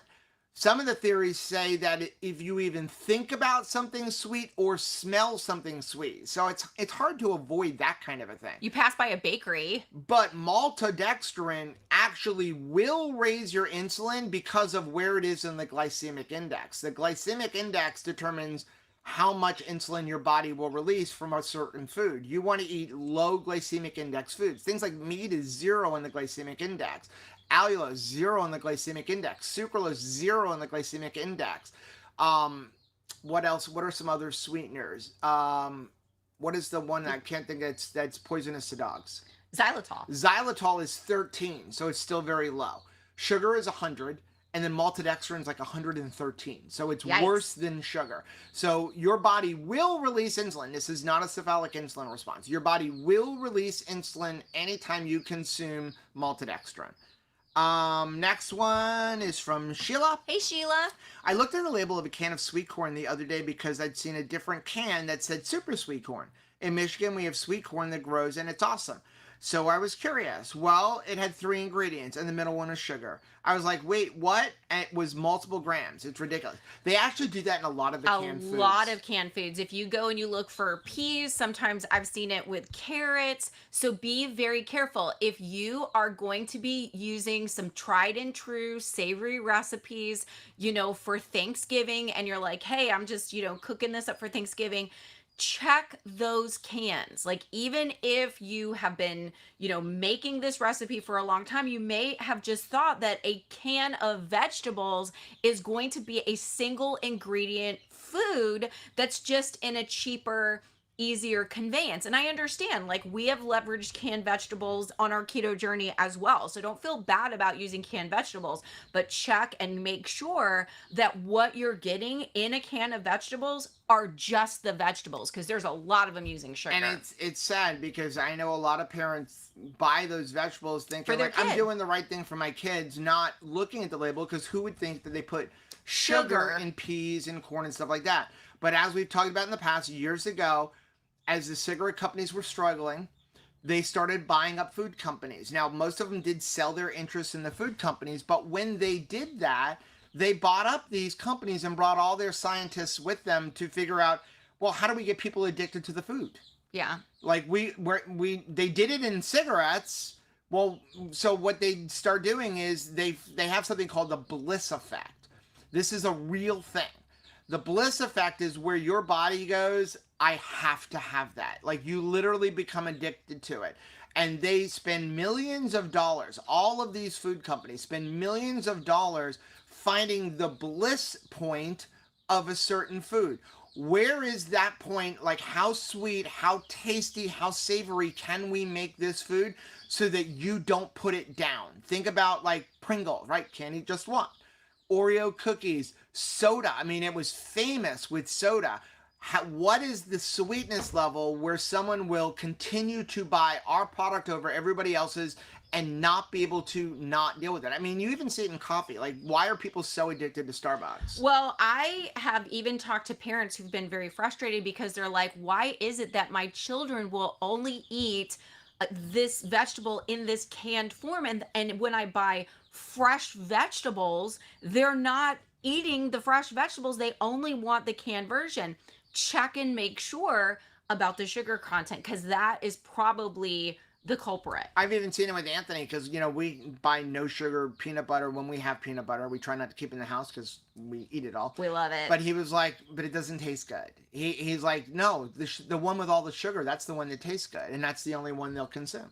Some of the theories say that if you even think about something sweet or smell something sweet, so it's hard to avoid that kind of a thing. You pass by a bakery. But maltodextrin actually will raise your insulin because of where it is in the glycemic index. The glycemic index determines how much insulin your body will release from a certain food. You want to eat low glycemic index foods. Things like meat is 0 in the glycemic index. Allulose, 0 in the glycemic index. Sucralose, 0 in the glycemic index. What else? What are some other sweeteners? What is the one I can't think that's poisonous to dogs? Xylitol. Xylitol is 13, so it's still very low. Sugar is 100, and then maltodextrin is like 113. So it's Yikes. worse than sugar. So your body will release insulin. This is not a cephalic insulin response. Your body will release insulin anytime you consume maltodextrin. Next one is from Sheila. Hey, Sheila. I looked at the label of a can of sweet corn the other day because I'd seen a different can that said super sweet corn. In Michigan, we have sweet corn that grows and it's awesome. So I was curious. Well, it had 3 ingredients and the middle one is sugar. I was like, wait, what? And it was multiple grams. It's ridiculous. They actually do that in a lot of the canned foods. A lot of canned foods. If you go and you look for peas, sometimes I've seen it with carrots. So be very careful. If you are going to be using some tried and true savory recipes, for Thanksgiving, and you're like, hey, I'm just, cooking this up for Thanksgiving, check those cans. Like, even if you have been, making this recipe for a long time, you may have just thought that a can of vegetables is going to be a single ingredient food that's just in a cheaper, easier conveyance. And I understand, like, we have leveraged canned vegetables on our keto journey as well. So don't feel bad about using canned vegetables, but check and make sure that what you're getting in a can of vegetables are just the vegetables, because there's a lot of them using sugar. And it's sad because I know a lot of parents buy those vegetables thinking like, I'm doing the right thing for my kids, not looking at the label, because who would think that they put sugar in peas and corn and stuff like that. But as we've talked about in the past, years ago, as the cigarette companies were struggling, they started buying up food companies. Now, most of them did sell their interest in the food companies, but when they did that, they bought up these companies and brought all their scientists with them to figure out, well, how do we get people addicted to the food? Yeah. Like they did it in cigarettes. Well, so what they start doing is they have something called the bliss effect. This is a real thing. The bliss effect is where your body goes, I have to have that. Like, you literally become addicted to it. And they spend millions of dollars. All of these food companies spend millions of dollars finding the bliss point of a certain food. Where is that point? Like, how sweet, how tasty, how savory can we make this food so that you don't put it down? Think about, like, Pringles, right? Can't eat just one. Oreo cookies, soda. I mean, it was famous with soda. What is the sweetness level where someone will continue to buy our product over everybody else's and not be able to not deal with it? I mean, you even see it in coffee. Like, why are people so addicted to Starbucks? Well, I have even talked to parents who've been very frustrated because they're like, why is it that my children will only eat this vegetable in this canned form? And when I buy fresh vegetables, they're not eating the fresh vegetables. They only want the canned version. Check and make sure about the sugar content, because that is probably the culprit. I've even seen it with Anthony, because we buy no sugar peanut butter when we have peanut butter. We try not to keep it in the house because we eat it all. We love it. But he was like, but it doesn't taste good. He's like, no, the one with all the sugar, that's the one that tastes good, and that's the only one they'll consume.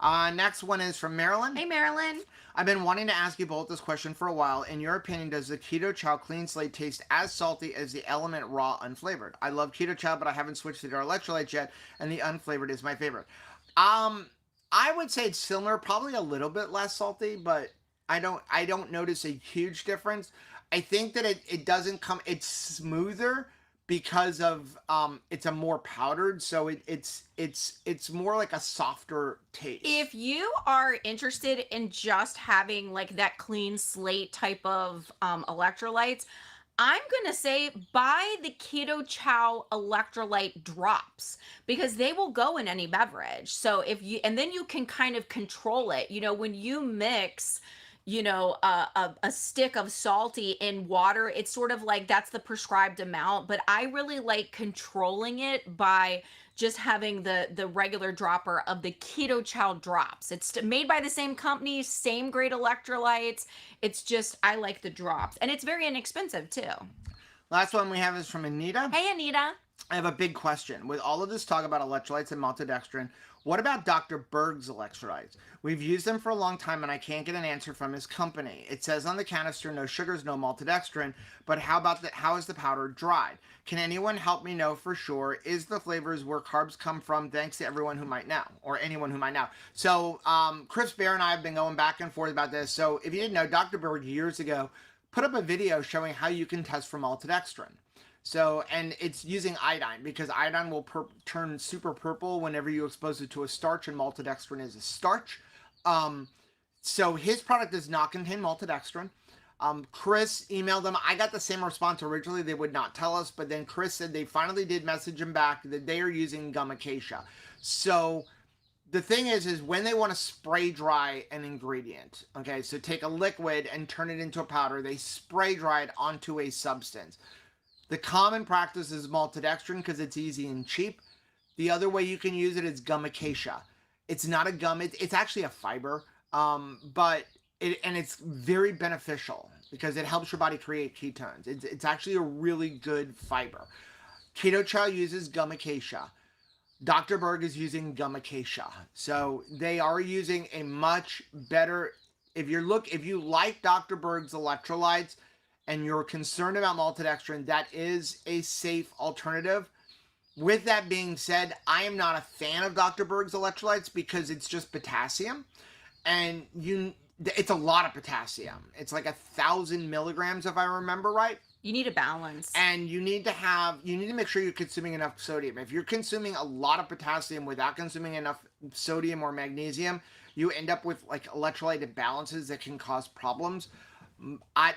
Next one is from Marilyn. Hey, Marilyn. I've been wanting to ask you both this question for a while. In your opinion, does the Keto Chow Clean Slate taste as salty as the Element Raw Unflavored? I love Keto Chow, but I haven't switched to their electrolytes yet, and the unflavored is my favorite. I would say it's similar, probably a little bit less salty, but I don't notice a huge difference. I think that it doesn't come, it's smoother because of it's a more powdered, so it's more like a softer taste. If you are interested in just having like that clean slate type of electrolytes, I'm going to say buy the Keto Chow electrolyte drops, because they will go in any beverage. So and then you can kind of control it. When you mix a stick of salty in water. It's sort of like that's the prescribed amount, but I really like controlling it by just having the regular dropper of the Keto Chow drops. It's made by the same company, same great electrolytes. It's just I like the drops, and it's very inexpensive too. Last one we have is from Anita. Hey, Anita. I have a big question. With all of this talk about electrolytes and maltodextrin, what about Dr. Berg's electrolytes? We've used them for a long time and I can't get an answer from his company. It says on the canister no sugars, no maltodextrin, but how is the powder dried? Can anyone help me know for sure? Is the flavors where carbs come from? Thanks to everyone who might know, or anyone who might know. So Chris Bear and I have been going back and forth about this. So if you didn't know, Dr. Berg years ago put up a video showing how you can test for maltodextrin. So, and it's using iodine because iodine will turn super purple whenever you expose it to a starch, and maltodextrin is a starch. So his product does not contain maltodextrin. Chris emailed them. I got the same response originally. They would not tell us, but then Chris said they finally did message him back that they are using gum acacia. So the thing is when they want to spray dry an ingredient, okay, so take a liquid and turn it into a powder, they spray dry it onto a substance. The common practice is maltodextrin because it's easy and cheap. The other way you can use it is gum acacia. It's not a gum, it's actually a fiber, but it's very beneficial because it helps your body create ketones. It's actually a really good fiber. Keto Chow uses gum acacia. Dr. Berg is using gum acacia. So they are using a much better, if you like Dr. Berg's electrolytes, and you're concerned about maltodextrin, that is a safe alternative. With that being said, I am not a fan of Dr. Berg's electrolytes because it's just potassium. And it's a lot of potassium. It's like 1,000 milligrams if I remember right. You need a balance. And you need to make sure you're consuming enough sodium. If you're consuming a lot of potassium without consuming enough sodium or magnesium, you end up with like electrolyte imbalances that can cause problems.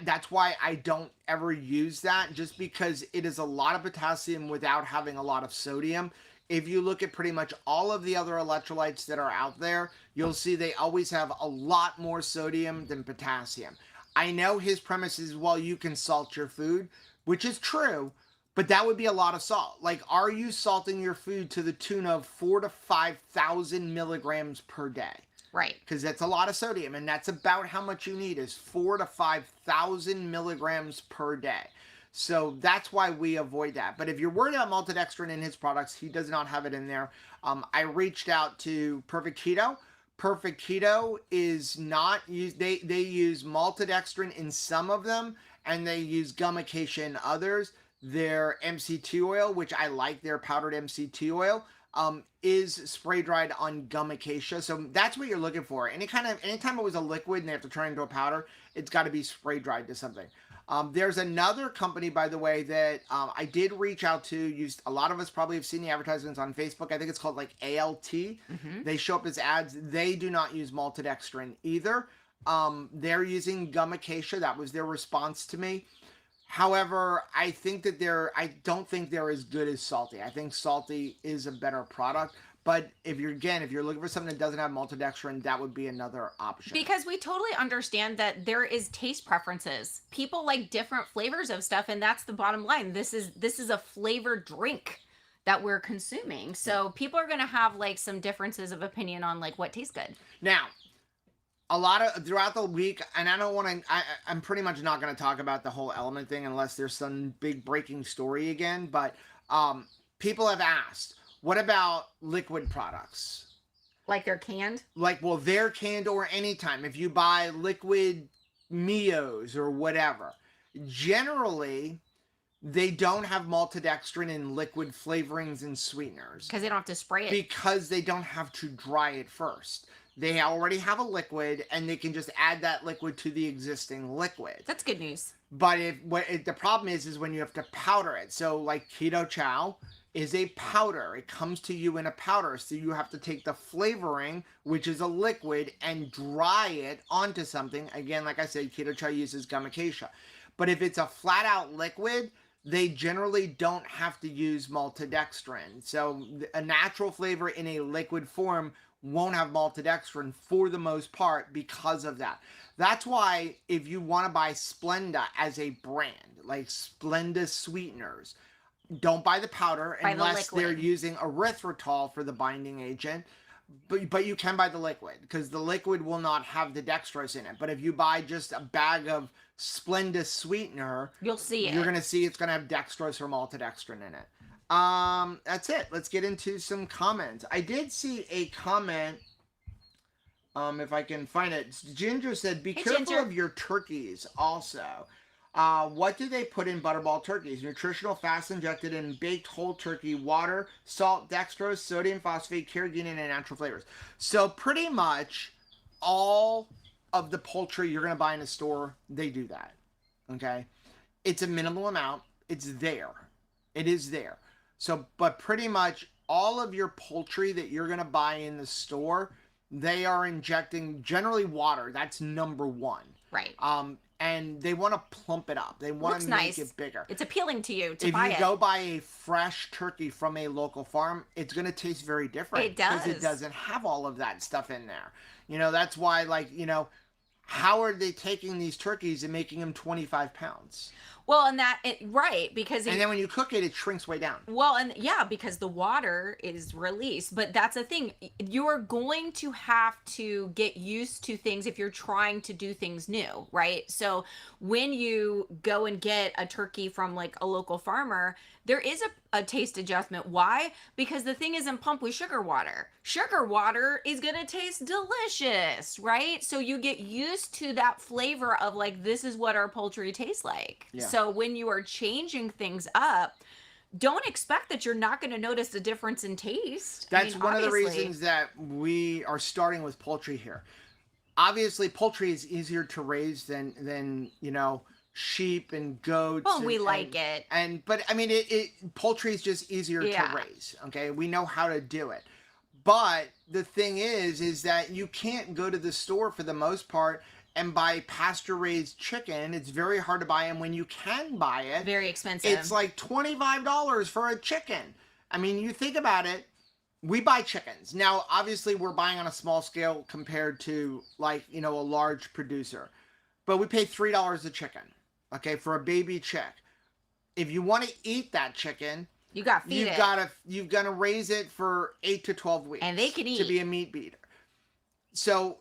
That's why I don't ever use that, just because it is a lot of potassium without having a lot of sodium. If you look at pretty much all of the other electrolytes that are out there, you'll see they always have a lot more sodium than potassium. I know his premise is, well, you can salt your food, which is true, but that would be a lot of salt. Like, are you salting your food to the tune of 4,000 to 5,000 milligrams per day? Right. Because that's a lot of sodium, and that's about how much you need is 4,000 to 5,000 milligrams per day. So that's why we avoid that. But if you're worried about maltodextrin in his products, he does not have it in there. I reached out to Perfect Keto. Perfect Keto is not used. They use maltodextrin in some of them, and they use gum acacia in others. Their MCT oil, which I like, their powdered MCT oil, is spray dried on gum acacia. So that's what you're looking for. Anytime it was a liquid and they have to turn it into a powder, it's got to be spray dried to something. There's another company, by the way, that I did reach out to. A lot of us probably have seen the advertisements on Facebook. I think it's called like ALT. Mm-hmm. They show up as ads. They do not use maltodextrin either. They're using gum acacia. That was their response to me. However, I don't think they're as good as Salty. I think Salty is a better product. But if you're looking for something that doesn't have maltodextrin, that would be another option. Because we totally understand that there is taste preferences. People like different flavors of stuff, and that's the bottom line. This is a flavored drink that we're consuming. So people are going to have like some differences of opinion on like what tastes good. Now, a lot of throughout the week, and I'm pretty much not going to talk about the whole element thing unless there's some big breaking story again. But people have asked, what about liquid products? Like they're canned? They're canned or anytime. If you buy liquid Mios or whatever, generally they don't have maltodextrin in liquid flavorings and sweeteners. Because they don't have to spray it. Because they don't have to dry it first. They already have a liquid, and they can just add that liquid to the existing liquid. That's good news. But the problem is when you have to powder it. So like Keto Chow is a powder. It comes to you in a powder. So you have to take the flavoring, which is a liquid, and dry it onto something. Again, like I said, Keto Chow uses gum acacia. But if it's a flat out liquid, they generally don't have to use maltodextrin. So a natural flavor in a liquid form won't have maltodextrin for the most part because of that. That's why if you want to buy Splenda as a brand, like Splenda sweeteners, don't buy the powder Buy the unless they're liquid. using erythritol for the binding agent. But you can buy the liquid because the liquid will not have the dextrose in it. But if you buy just a bag of Splenda sweetener, You'll see you're it. gonna see it's gonna have dextrose or maltodextrin in it. That's it. Let's get into some comments. I did see a comment. If I can find it, Ginger said, "Be Hey, careful Ginger. of your turkeys." Also, what do they put in butterball turkeys? Nutritional fats injected in baked whole turkey, water, salt, dextrose, sodium phosphate, carrageenan, and natural flavors. So pretty much all of the poultry you're gonna buy in a store, they do that. Okay, it's a minimal amount. It's there. It is there. So, but pretty much all of your poultry that you're gonna buy in the store, they are injecting generally water. That's number one. Right. And they want to plump it up. They want Looks to make nice. it bigger. It's appealing to you to If buy you it. go buy a fresh turkey from a local farm, it's going to taste very different. It does. Because it doesn't have all of that stuff in there. You know, that's why, like, you know, how are they taking these turkeys and making them 25 pounds? Well, and right, because And then when you cook it, it shrinks way down. well, and yeah, because the water is released. But that's the thing. You're going to have to get used to things if you're trying to do things new, right? So when you go and get a turkey from like a local farmer, there is a taste adjustment. Why? Because the thing isn't pumped with sugar water. Sugar water is going to taste delicious, right? So you get used to that flavor of like, this is what our poultry tastes like. Yeah. So when you are changing things up, don't expect that you're not going to notice a difference in taste. That's one of the obviously. reasons that we are starting with poultry here. Obviously, poultry is easier to raise than you know, sheep and goats. Well, we like it. But I mean, poultry is just easier Yeah. to raise. Okay, we know how to do it. But the thing is that you can't go to the store for the most part and buy pasture raised chicken. It's very hard to buy, and when you can buy it, Very expensive. it's like $25 for a chicken. I mean, you think about it. We buy chickens. Now, obviously, we're buying on a small scale compared to, like, you know, a large producer. But we pay $3 a chicken, okay, for a baby chick. If you want to eat that chicken, you got to feed it. you've got to raise it for 8 to 12 weeks. And they can eat. To be a meat beater. So,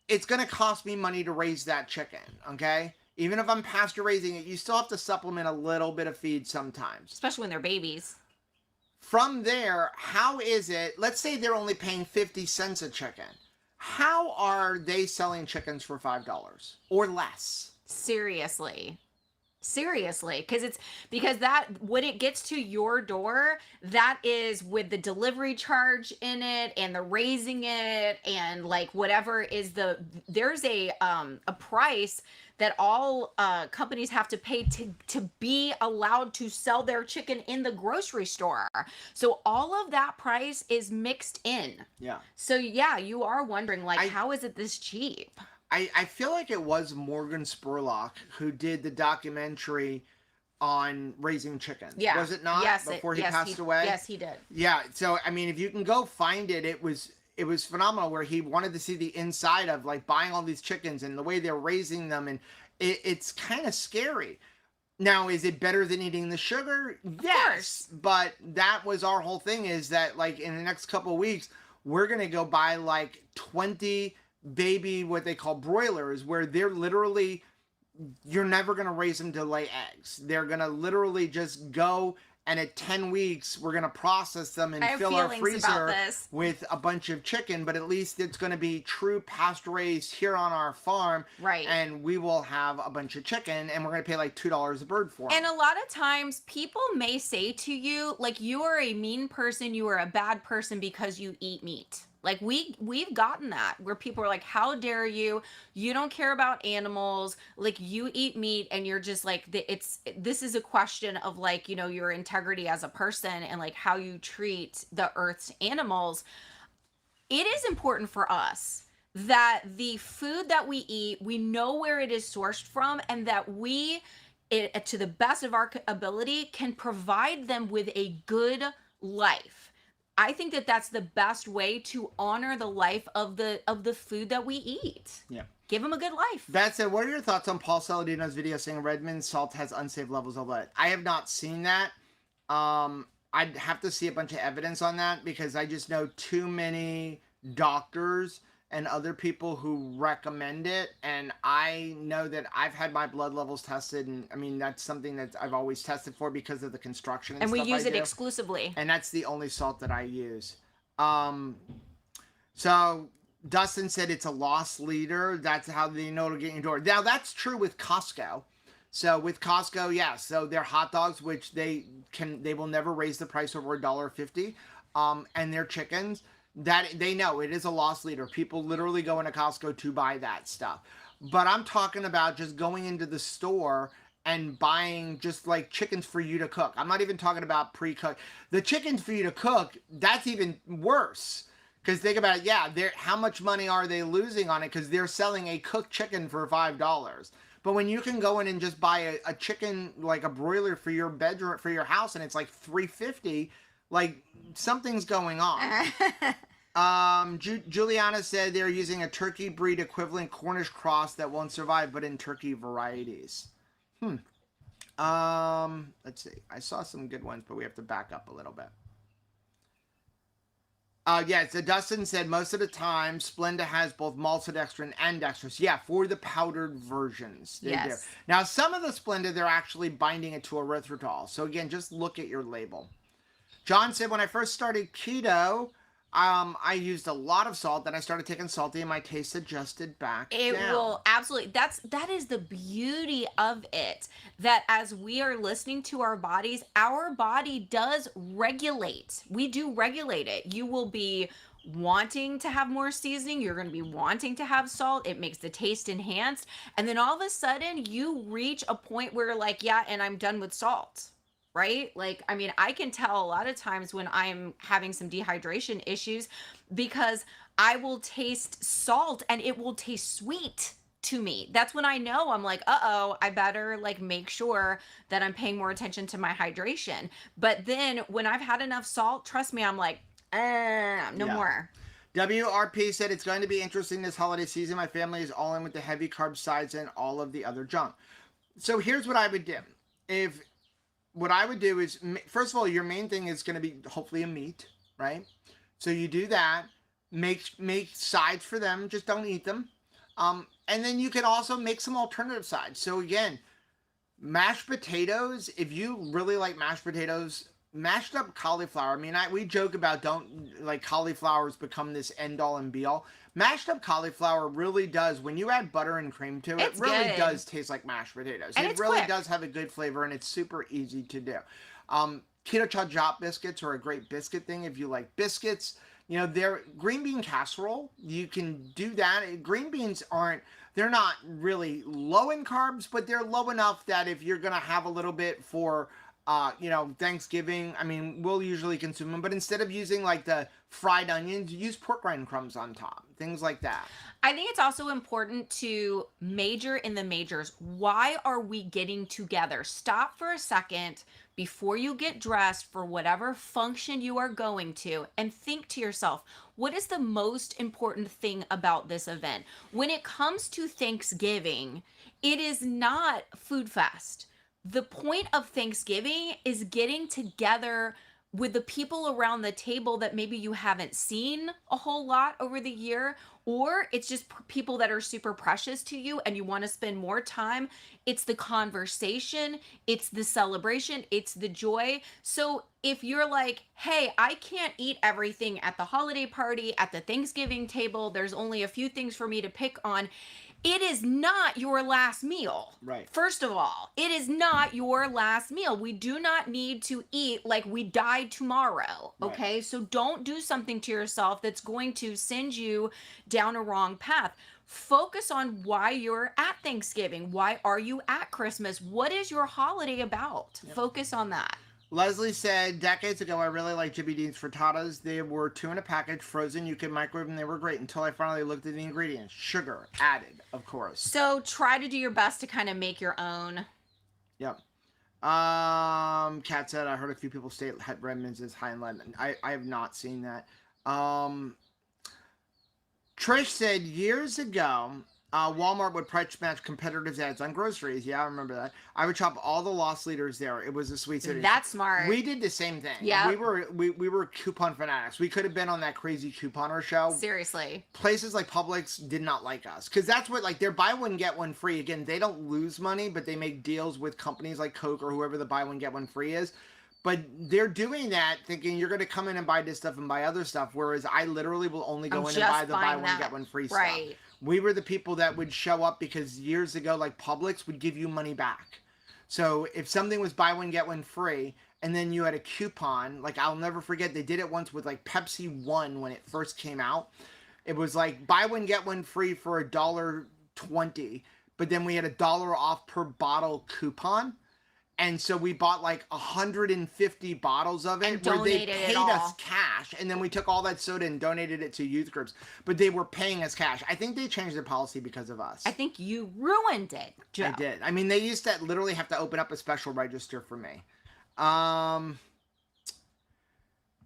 it's going to cost me money to raise that chicken, okay? Even if I'm pasture raising it, you still have to supplement a little bit of feed sometimes. Especially when they're babies. From there, how is it, let's say they're only paying 50 cents a chicken. How are they selling chickens for $5 or less? Seriously, because that when it gets to your door, that is with the delivery charge in it and the raising it and like whatever is there's a price that all companies have to pay to be allowed to sell their chicken in the grocery store. So all of that price is mixed in. Yeah. So yeah, you are wondering like, how is it this cheap? I feel like it was Morgan Spurlock who did the documentary on raising chickens. Yeah. Was it not? Yes. Before he passed away? Yes, he did. Yeah. So, I mean, if you can go find it, it was phenomenal where he wanted to see the inside of like buying all these chickens and the way they're raising them. And it's kind of scary. Now, is it better than eating the sugar? Yes. But that was our whole thing is that like in the next couple of weeks, we're going to go buy like 20 baby, what they call broilers, where they're literally, you're never going to raise them to lay eggs. They're going to literally just go, and at 10 weeks, we're going to process them and fill our freezer with a bunch of chicken, but at least it's going to be true pasture raised here on our farm. Right. And we will have a bunch of chicken, and we're going to pay like $2 a bird for them. And a lot of times people may say to you, like, you are a mean person, you are a bad person because you eat meat. Like we've gotten that where people are like, how dare you? You don't care about animals. Like you eat meat and you're just like, this is a question of like, you know, your integrity as a person and like how you treat the earth's animals. It is important for us that the food that we eat, we know where it is sourced from and that we, to the best of our ability, can provide them with a good life. I think that that's the best way to honor the life of the food that we eat. Yeah. Give them a good life. That said, what are your thoughts on Paul Saladino's video saying Redmond salt has unsafe levels of lead? I have not seen that. I'd have to see a bunch of evidence on that because I just know too many doctors and other people who recommend it, and I know that I've had my blood levels tested, and I mean that's something that I've always tested for because of the construction and we stuff use I it do. exclusively. And that's the only salt that I use. So Dustin said it's a loss leader. That's how they know to get in your door. Now that's true with Costco. So with Costco, yeah. So their hot dogs, which they will never raise the price over $1.50. And their chickens, that they know it is a loss leader. People literally go into Costco to buy that stuff. But I'm talking about just going into the store and buying just like chickens for you to cook. I'm not even talking about pre-cooked. The chickens for you to cook, that's even worse. Because think about it, yeah, how much money are they losing on it? Because they're selling a cooked chicken for $5. But when you can go in and just buy a chicken, like a broiler for your bedroom, for your house, and it's like $3.50, like something's going on. Juliana said they're using a turkey breed equivalent Cornish cross that won't survive, but in turkey varieties. Let's see. I saw some good ones, but we have to back up a little bit. Yeah, so Dustin said most of the time Splenda has both maltodextrin and dextrose. Yeah, for the powdered versions. They do. Now, some of the Splenda, they're actually binding it to erythritol. So again, just look at your label. John said, when I first started keto, I used a lot of salt. Then I started taking salty, and my taste adjusted back down. It will absolutely. That is the beauty of it. That as we are listening to our bodies, our body does regulate. We do regulate it. You will be wanting to have more seasoning. You're going to be wanting to have salt. It makes the taste enhanced, and then all of a sudden, you reach a point where you're like, yeah, and I'm done with salt. Right? Like, I mean, I can tell a lot of times when I'm having some dehydration issues because I will taste salt and it will taste sweet to me. That's when I know I'm like, uh-oh, I better like make sure that I'm paying more attention to my hydration. But then when I've had enough salt, trust me, I'm like, no more. WRP said it's going to be interesting this holiday season. My family is all in with the heavy carb sides and all of the other junk. So here's what I would do. What I would do is, first of all, your main thing is going to be hopefully a meat, right? So you do that, make sides for them, just don't eat them. And then you can also make some alternative sides. So again, mashed potatoes, if you really like mashed potatoes, mashed up cauliflower. I mean, we joke about cauliflowers become this end all and be all. Mashed up cauliflower really does, when you add butter and cream to it, It's really good. does taste like mashed potatoes. And it really does have a good flavor, and it's super easy to do. Keto Chow Drop biscuits are a great biscuit thing if you like biscuits. You know, they're green bean casserole. You can do that. Green beans they're not really low in carbs, but they're low enough that if you're going to have a little bit for Thanksgiving, I mean, we'll usually consume them, but instead of using like the fried onions, use pork rind crumbs on top, things like that. I think it's also important to major in the majors. Why are we getting together? Stop for a second before you get dressed for whatever function you are going to and think to yourself, what is the most important thing about this event? When it comes to Thanksgiving, it is not food fest. The point of Thanksgiving is getting together with the people around the table that maybe you haven't seen a whole lot over the year, or it's just people that are super precious to you and you want to spend more time. It's the conversation, it's the celebration, it's the joy. So if you're like, hey, I can't eat everything at the holiday party, at the Thanksgiving table, there's only a few things for me to pick on. It is not your last meal. Right. First of all, it is not your last meal. We do not need to eat like we die tomorrow. Okay. Right. So don't do something to yourself that's going to send you down a wrong path. Focus on why you're at Thanksgiving. Why are you at Christmas? What is your holiday about? Yep. Focus on that. Leslie said, decades ago, I really liked Jimmy Dean's frittatas. They were 2 in a package, frozen. You could microwave them. They were great until I finally looked at the ingredients. Sugar added, of course. So try to do your best to kind of make your own. Yep. Kat said I heard a few people state Redmond's is high in lead. I have not seen that. Um, Trish said years ago, Walmart would price match competitors' ads on groceries. Yeah, I remember that. I would shop all the loss leaders there. It was a sweet city. That's smart. We did the same thing. Yep. We were coupon fanatics. We could have been on that crazy couponer show. Seriously. Places like Publix did not like us because that's what, like, they're buy one get one free. Again, they don't lose money, but they make deals with companies like Coke or whoever the buy one get one free is. But they're doing that thinking you're going to come in and buy this stuff and buy other stuff, whereas I literally will only go in and buy the buy one get one free stuff. We were the people that would show up because years ago, like, Publix would give you money back. So if something was buy one get one free and then you had a coupon, like, I'll never forget, they did it once with, like, Pepsi One when it first came out. It was like buy one get one free for $1.20, but then we had $1 off per bottle coupon. And so we bought like 150 bottles of it where they paid us cash. And then we took all that soda and donated it to youth groups. But they were paying us cash. I think they changed their policy because of us. I think you ruined it, Joe. I did. I mean, they used to literally have to open up a special register for me.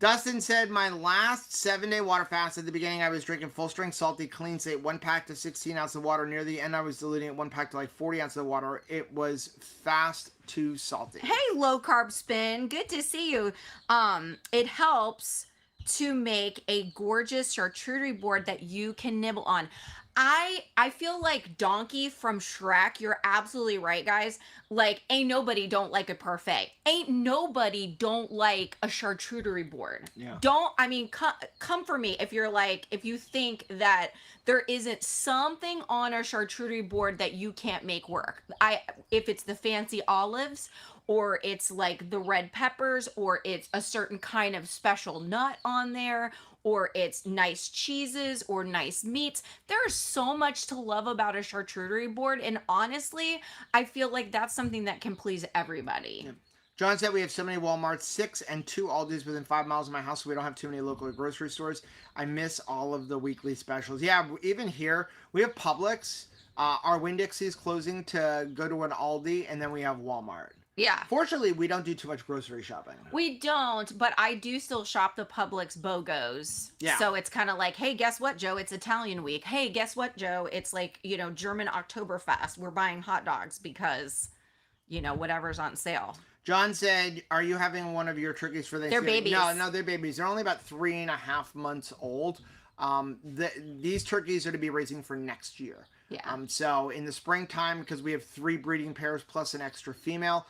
Dustin said, my last 7-day water fast at the beginning, I was drinking full strength salty clean state, 1 pack to 16 ounces of water. Near the end, I was diluting it 1 pack to like 40 ounces of water. It was fast too salty. Hey, low carb spin. Good to see you. It helps to make a gorgeous charcuterie board that you can nibble on. I feel like Donkey from Shrek. You're absolutely right, guys. Like, ain't nobody don't like a parfait. Ain't nobody don't like a charcuterie board. Yeah. Come for me if you're like, if you think that there isn't something on a charcuterie board that you can't make work. If it's the fancy olives, or it's like the red peppers, or it's a certain kind of special nut on there, or it's nice cheeses or nice meats. There's so much to love about a charcuterie board. And honestly, I feel like that's something that can please everybody. Yeah. John said we have so many Walmarts, 6 and 2 Aldi's within 5 miles of my house, so we don't have too many local grocery stores. I miss all of the weekly specials. Yeah, even here, we have Publix. Our Winn-Dixie is closing to go to an Aldi, and then we have Walmart. Yeah. Fortunately, we don't do too much grocery shopping. We don't, but I do still shop the Publix BOGOs. Yeah. So it's kind of like, hey, guess what, Joe? It's Italian week. Hey, guess what, Joe? It's like, German Oktoberfest. We're buying hot dogs because, whatever's on sale. John said, are you having one of your turkeys for this They're year? babies. No, they're babies. They're only about 3.5 months old. These turkeys are to be raising for next year. Yeah. So in the springtime, because we have 3 breeding pairs plus an extra female,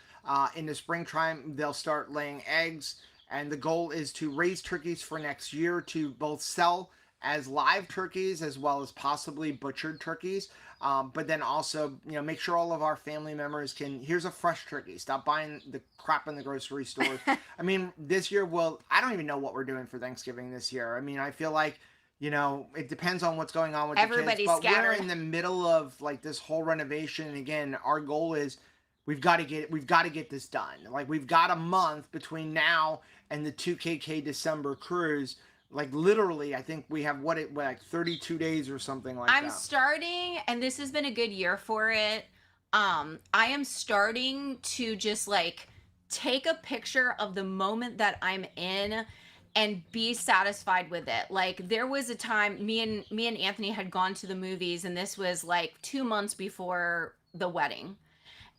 in the springtime, they'll start laying eggs. And the goal is to raise turkeys for next year to both sell as live turkeys as well as possibly butchered turkeys. But then also, make sure all of our family members here's a fresh turkey. Stop buying the crap in the grocery stores. I mean, this year, I don't even know what we're doing for Thanksgiving this year. I mean, I feel like, it depends on what's going on with everybody's the kids. But scattered. we're in the middle of like this whole renovation. And again, our goal is we've got to get this done. Like, we've got a month between now and the 2KK December cruise. Like, literally, I think we have like 32 days or something like that. I'm starting, and this has been a good year for it. I am starting to just like take a picture of the moment that I'm in and be satisfied with it. Like, there was a time me and Anthony had gone to the movies, and this was like 2 months before the wedding.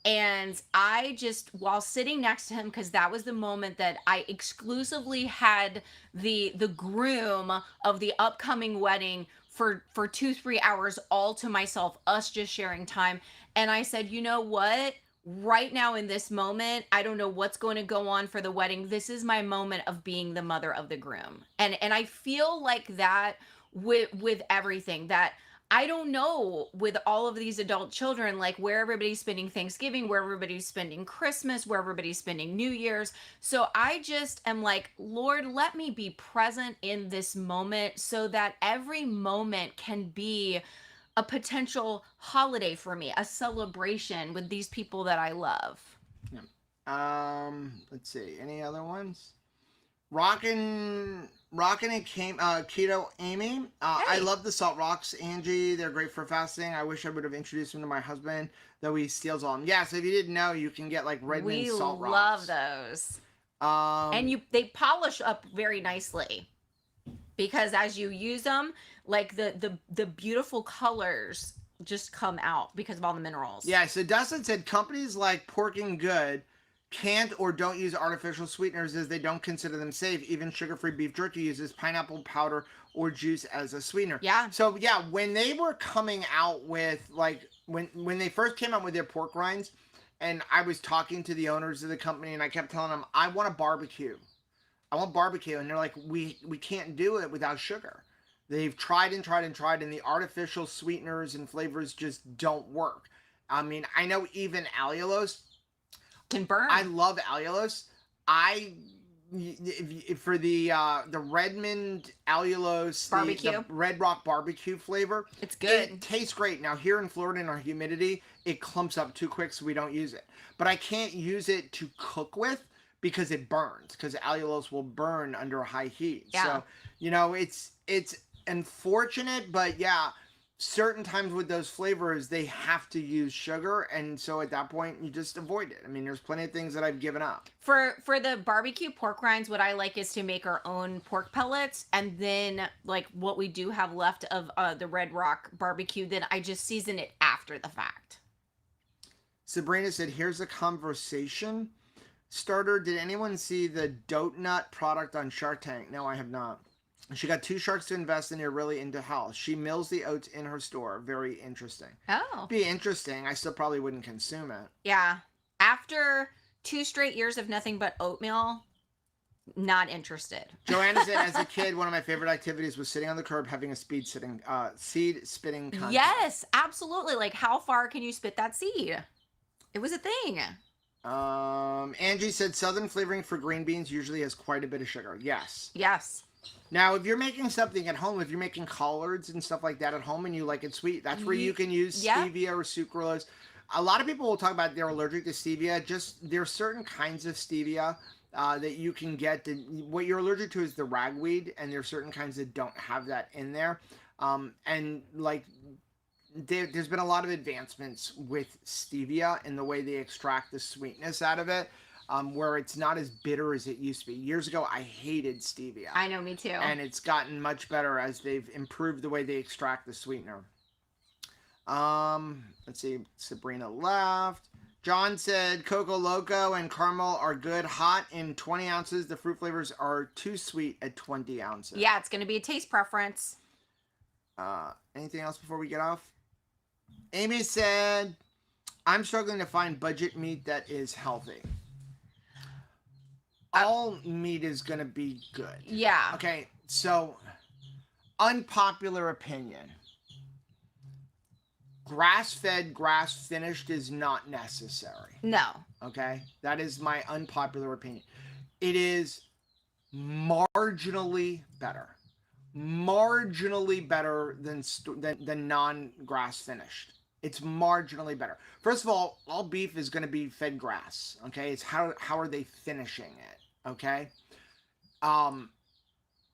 And I just, while sitting next to him, because that was the moment that I exclusively had the groom of the upcoming wedding for 2-3 hours all to myself, us just sharing time. And I said, you know what? Right now in this moment, I don't know what's going to go on for the wedding. This is my moment of being the mother of the groom. And I feel like that with everything, that I don't know with all of these adult children, like where everybody's spending Thanksgiving, where everybody's spending Christmas, where everybody's spending New Year's. So I just am like, Lord, let me be present in this moment so that every moment can be a potential holiday for me, a celebration with these people that I love. Yeah. Let's see. Any other ones? Rockin' Rockin' and Keto Amy. I Hey, love the Salt Rocks, Angie. They're great for fasting. I wish I would have introduced them to my husband, though he steals all of them. Yeah, so if you didn't know, you can get like Redmond we Salt love Rocks. those. And Um, they polish up very nicely because as you use them, like the beautiful colors just come out because of all the minerals. yeah, so Dustin said companies like Pork and Good can't or don't use artificial sweeteners as they don't consider them safe. Even sugar-free beef jerky uses pineapple powder or juice as a sweetener. Yeah. So yeah, when they were coming out with like when they first came out with their pork rinds, and I was talking to the owners of the company, and I kept telling them I want a barbecue. I want barbecue, and they're like, we can't do it without sugar. They've tried and tried and tried, and the artificial sweeteners and flavors just don't work. I mean, I know even allulose. Can burn. I love allulose. I for the Redmond allulose Barbecue. the Red Rock barbecue flavor. It's good. It tastes great. Now here in Florida in our humidity, it clumps up too quick, so we don't use it. But I can't use it to cook with because it burns. Because allulose will burn under high heat. Yeah. So it's unfortunate, but yeah, certain times with those flavors they have to use sugar, and so at that point you just avoid it. I mean, there's plenty of things that I've given up. For the barbecue pork rinds, what I like is to make our own pork pellets, and then like what we do have left of the Red Rock barbecue, then I just season it after the fact. Sabrina said, here's a conversation starter. Did anyone see the Dote Nut product on Shark Tank? No, I have not. She got 2 sharks to invest in. They're really into health. She mills the oats in her store. Very interesting. Oh. Be interesting. I still probably wouldn't consume it. Yeah. After 2 straight years of nothing but oatmeal, not interested. Joanna said, as a kid, one of my favorite activities was sitting on the curb having a seed spitting contest. Yes, absolutely. Like, how far can you spit that seed? It was a thing. Angie said, southern flavoring for green beans usually has quite a bit of sugar. Yes. Yes. Now, if you're making something at home, if you're making collards and stuff like that at home and you like it sweet, that's where you can use stevia or sucralose. A lot of people will talk about they're allergic to stevia. Just there are certain kinds of stevia that you can get. What you're allergic to is the ragweed, and there are certain kinds that don't have that in there. And like there's been a lot of advancements with stevia in the way they extract the sweetness out of it. Where it's not as bitter as it used to be. Years ago, I hated stevia. I know, me too. And it's gotten much better as they've improved the way they extract the sweetener. Let's see. Sabrina left. John said Coco Loco and caramel are good hot in 20 ounces. The fruit flavors are too sweet at 20 ounces. Yeah, it's going to be a taste preference. Anything else before we get off? Amy said, I'm struggling to find budget meat that is healthy. All meat is going to be good. Yeah. Okay, so unpopular opinion. Grass-fed, grass-finished is not necessary. No. Okay? That is my unpopular opinion. It is marginally better. Marginally better than non-grass finished. It's marginally better. First of all beef is going to be fed grass. Okay? It's how are they finishing it? Okay,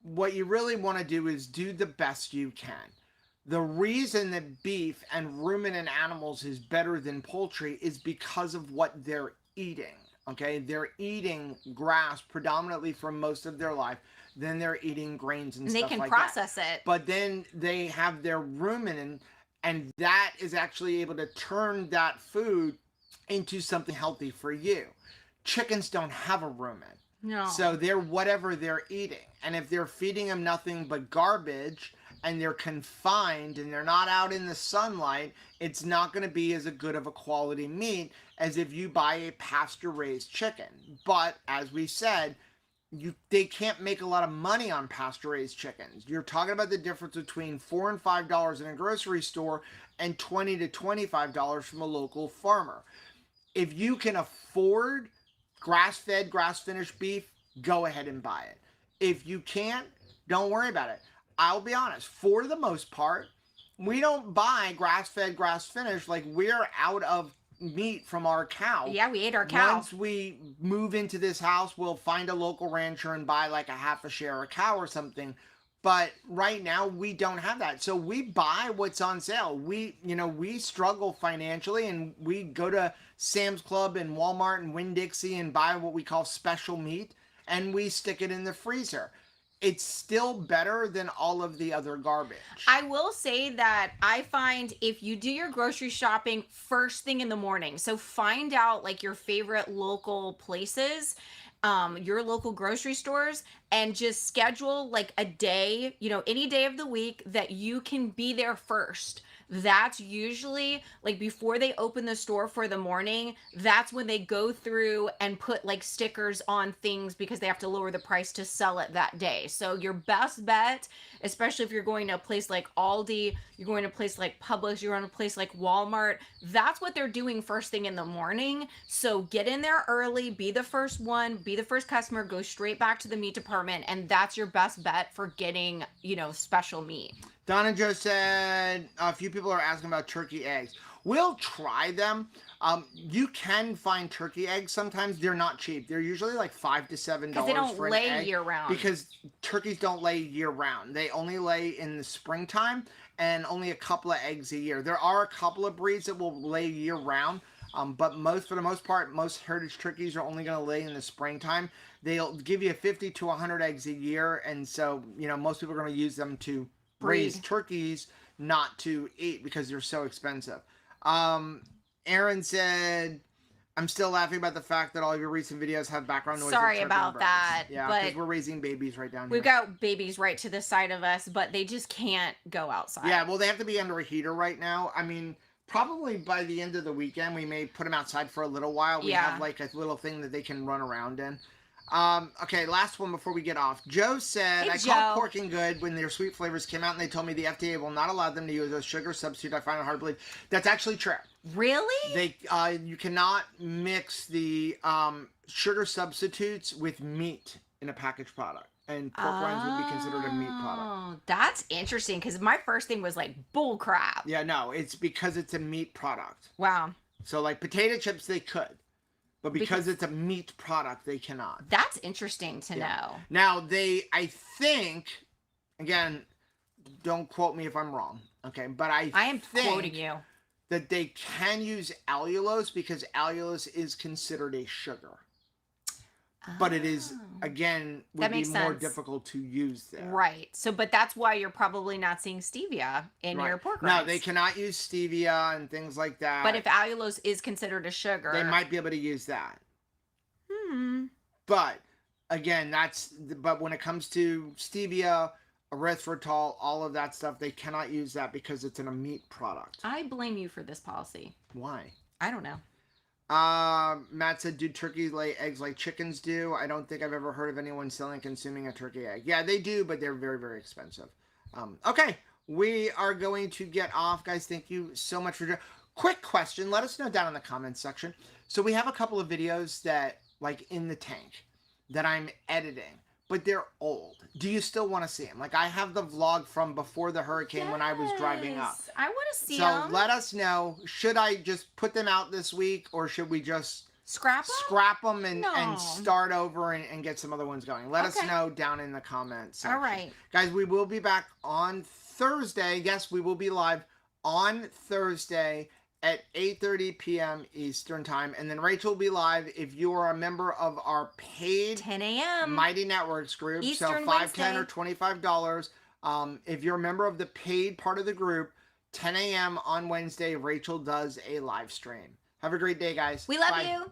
what you really want to do is do the best you can. The reason that beef and ruminant animals is better than poultry is because of what they're eating. Okay, they're eating grass predominantly for most of their life. Then they're eating grains and stuff like that. They can process it. But then they have their ruminant, and that is actually able to turn that food into something healthy for you. Chickens don't have a rumen. No. So they're whatever they're eating. And if they're feeding them nothing but garbage and they're confined and they're not out in the sunlight, it's not going to be as good of a quality meat as if you buy a pasture-raised chicken. But as we said, they can't make a lot of money on pasture-raised chickens. You're talking about the difference between $4 and $5 in a grocery store and $20 to $25 from a local farmer. If you can afford grass-fed, grass-finished beef, go ahead and buy it. If you can't, don't worry about it. I'll be honest, for the most part, we don't buy grass-fed, grass-finished. Like, we're out of meat from our cow. Yeah, we ate our cow. Once we move into this house, we'll find a local rancher and buy like a half a share of cow or something. But right now we don't have that. So we buy what's on sale. We struggle financially, and we go to Sam's Club and Walmart and Winn-Dixie and buy what we call special meat, and we stick it in the freezer. It's still better than all of the other garbage. I will say that I find if you do your grocery shopping first thing in the morning, so find out like your favorite local places, your local grocery stores, and just schedule like a day, any day of the week that you can be there first. That's usually like before they open the store for the morning. That's when they go through and put like stickers on things because they have to lower the price to sell it that day. So your best bet, especially if you're going to a place like Aldi, you're going to a place like Publix, you're going to a place like Walmart, that's what they're doing first thing in the morning. So get in there early, be the first one, be the first customer, go straight back to the meat department, and that's your best bet for getting, special meat. Donna Joe said a few people are asking about turkey eggs. We'll try them. You can find turkey eggs. Sometimes they're not cheap. They're usually like $5 to $7 because they don't for an lay egg, year round. because turkeys don't lay year round. They only lay in the springtime, and only a couple of eggs a year. There are a couple of breeds that will lay year round. But for the most part, most heritage turkeys are only going to lay in the springtime. They'll give you 50 to 100 eggs a year, and so most people are going to use them to raise turkeys, not to eat, because they're so expensive. Aaron said, I'm still laughing about the fact that all of your recent videos have background noise. Sorry about that. Yeah, because we're raising babies right down here. We've got babies right to the side of us, but they just can't go outside. Yeah, well, they have to be under a heater right now. I mean, probably by the end of the weekend, we may put them outside for a little while. We have like a little thing that they can run around in. Okay, last one before we get off. Joe said, hey, I called Pork and Good when their sweet flavors came out, and they told me the FDA will not allow them to use a sugar substitute. I find it hard to believe. That's actually true. Really? You cannot mix the sugar substitutes with meat in a packaged product. And pork rinds would be considered a meat product. Oh, that's interesting, because my first thing was like, bull crap. Yeah, no, it's because it's a meat product. Wow. So like potato chips, they could. But because it's a meat product, they cannot. That's interesting to know. Now, I think, again, don't quote me if I'm wrong, okay? But I am quoting you. That they can use allulose because allulose is considered a sugar. But it is, again, would be more difficult to use there. Right. So, but that's why you're probably not seeing stevia in your pork rinds. No, they cannot use stevia and things like that. But if allulose is considered a sugar, they might be able to use that. Hmm. But, again, but when it comes to stevia, erythritol, all of that stuff, they cannot use that because it's in a meat product. I blame you for this policy. Why? I don't know. Matt said, do turkeys lay eggs like chickens do? I don't think I've ever heard of anyone selling and consuming a turkey egg. Yeah, they do, but they're very, very expensive. Okay, we are going to get off. Guys, thank you so much for... Quick question. Let us know down in the comments section. So we have a couple of videos that, like, in the tank that I'm editing, but they're old. Do you still want to see them? Like, I have the vlog from before the hurricane when I was driving up. I want to see them. So let us know. Should I just put them out this week, or should we just scrap them and start over and get some other ones going? Let us know down in the comments section. All right. Guys, we will be back on Thursday. Yes, we will be live on Thursday at 8:30 p.m. Eastern Time. And then Rachel will be live if you are a member of our paid 10 a.m. Mighty Networks group. Eastern so $5, $10, or $25. If you're a member of the paid part of the group, 10 a.m. on Wednesday, Rachel does a live stream. Have a great day, guys. We love Bye. you.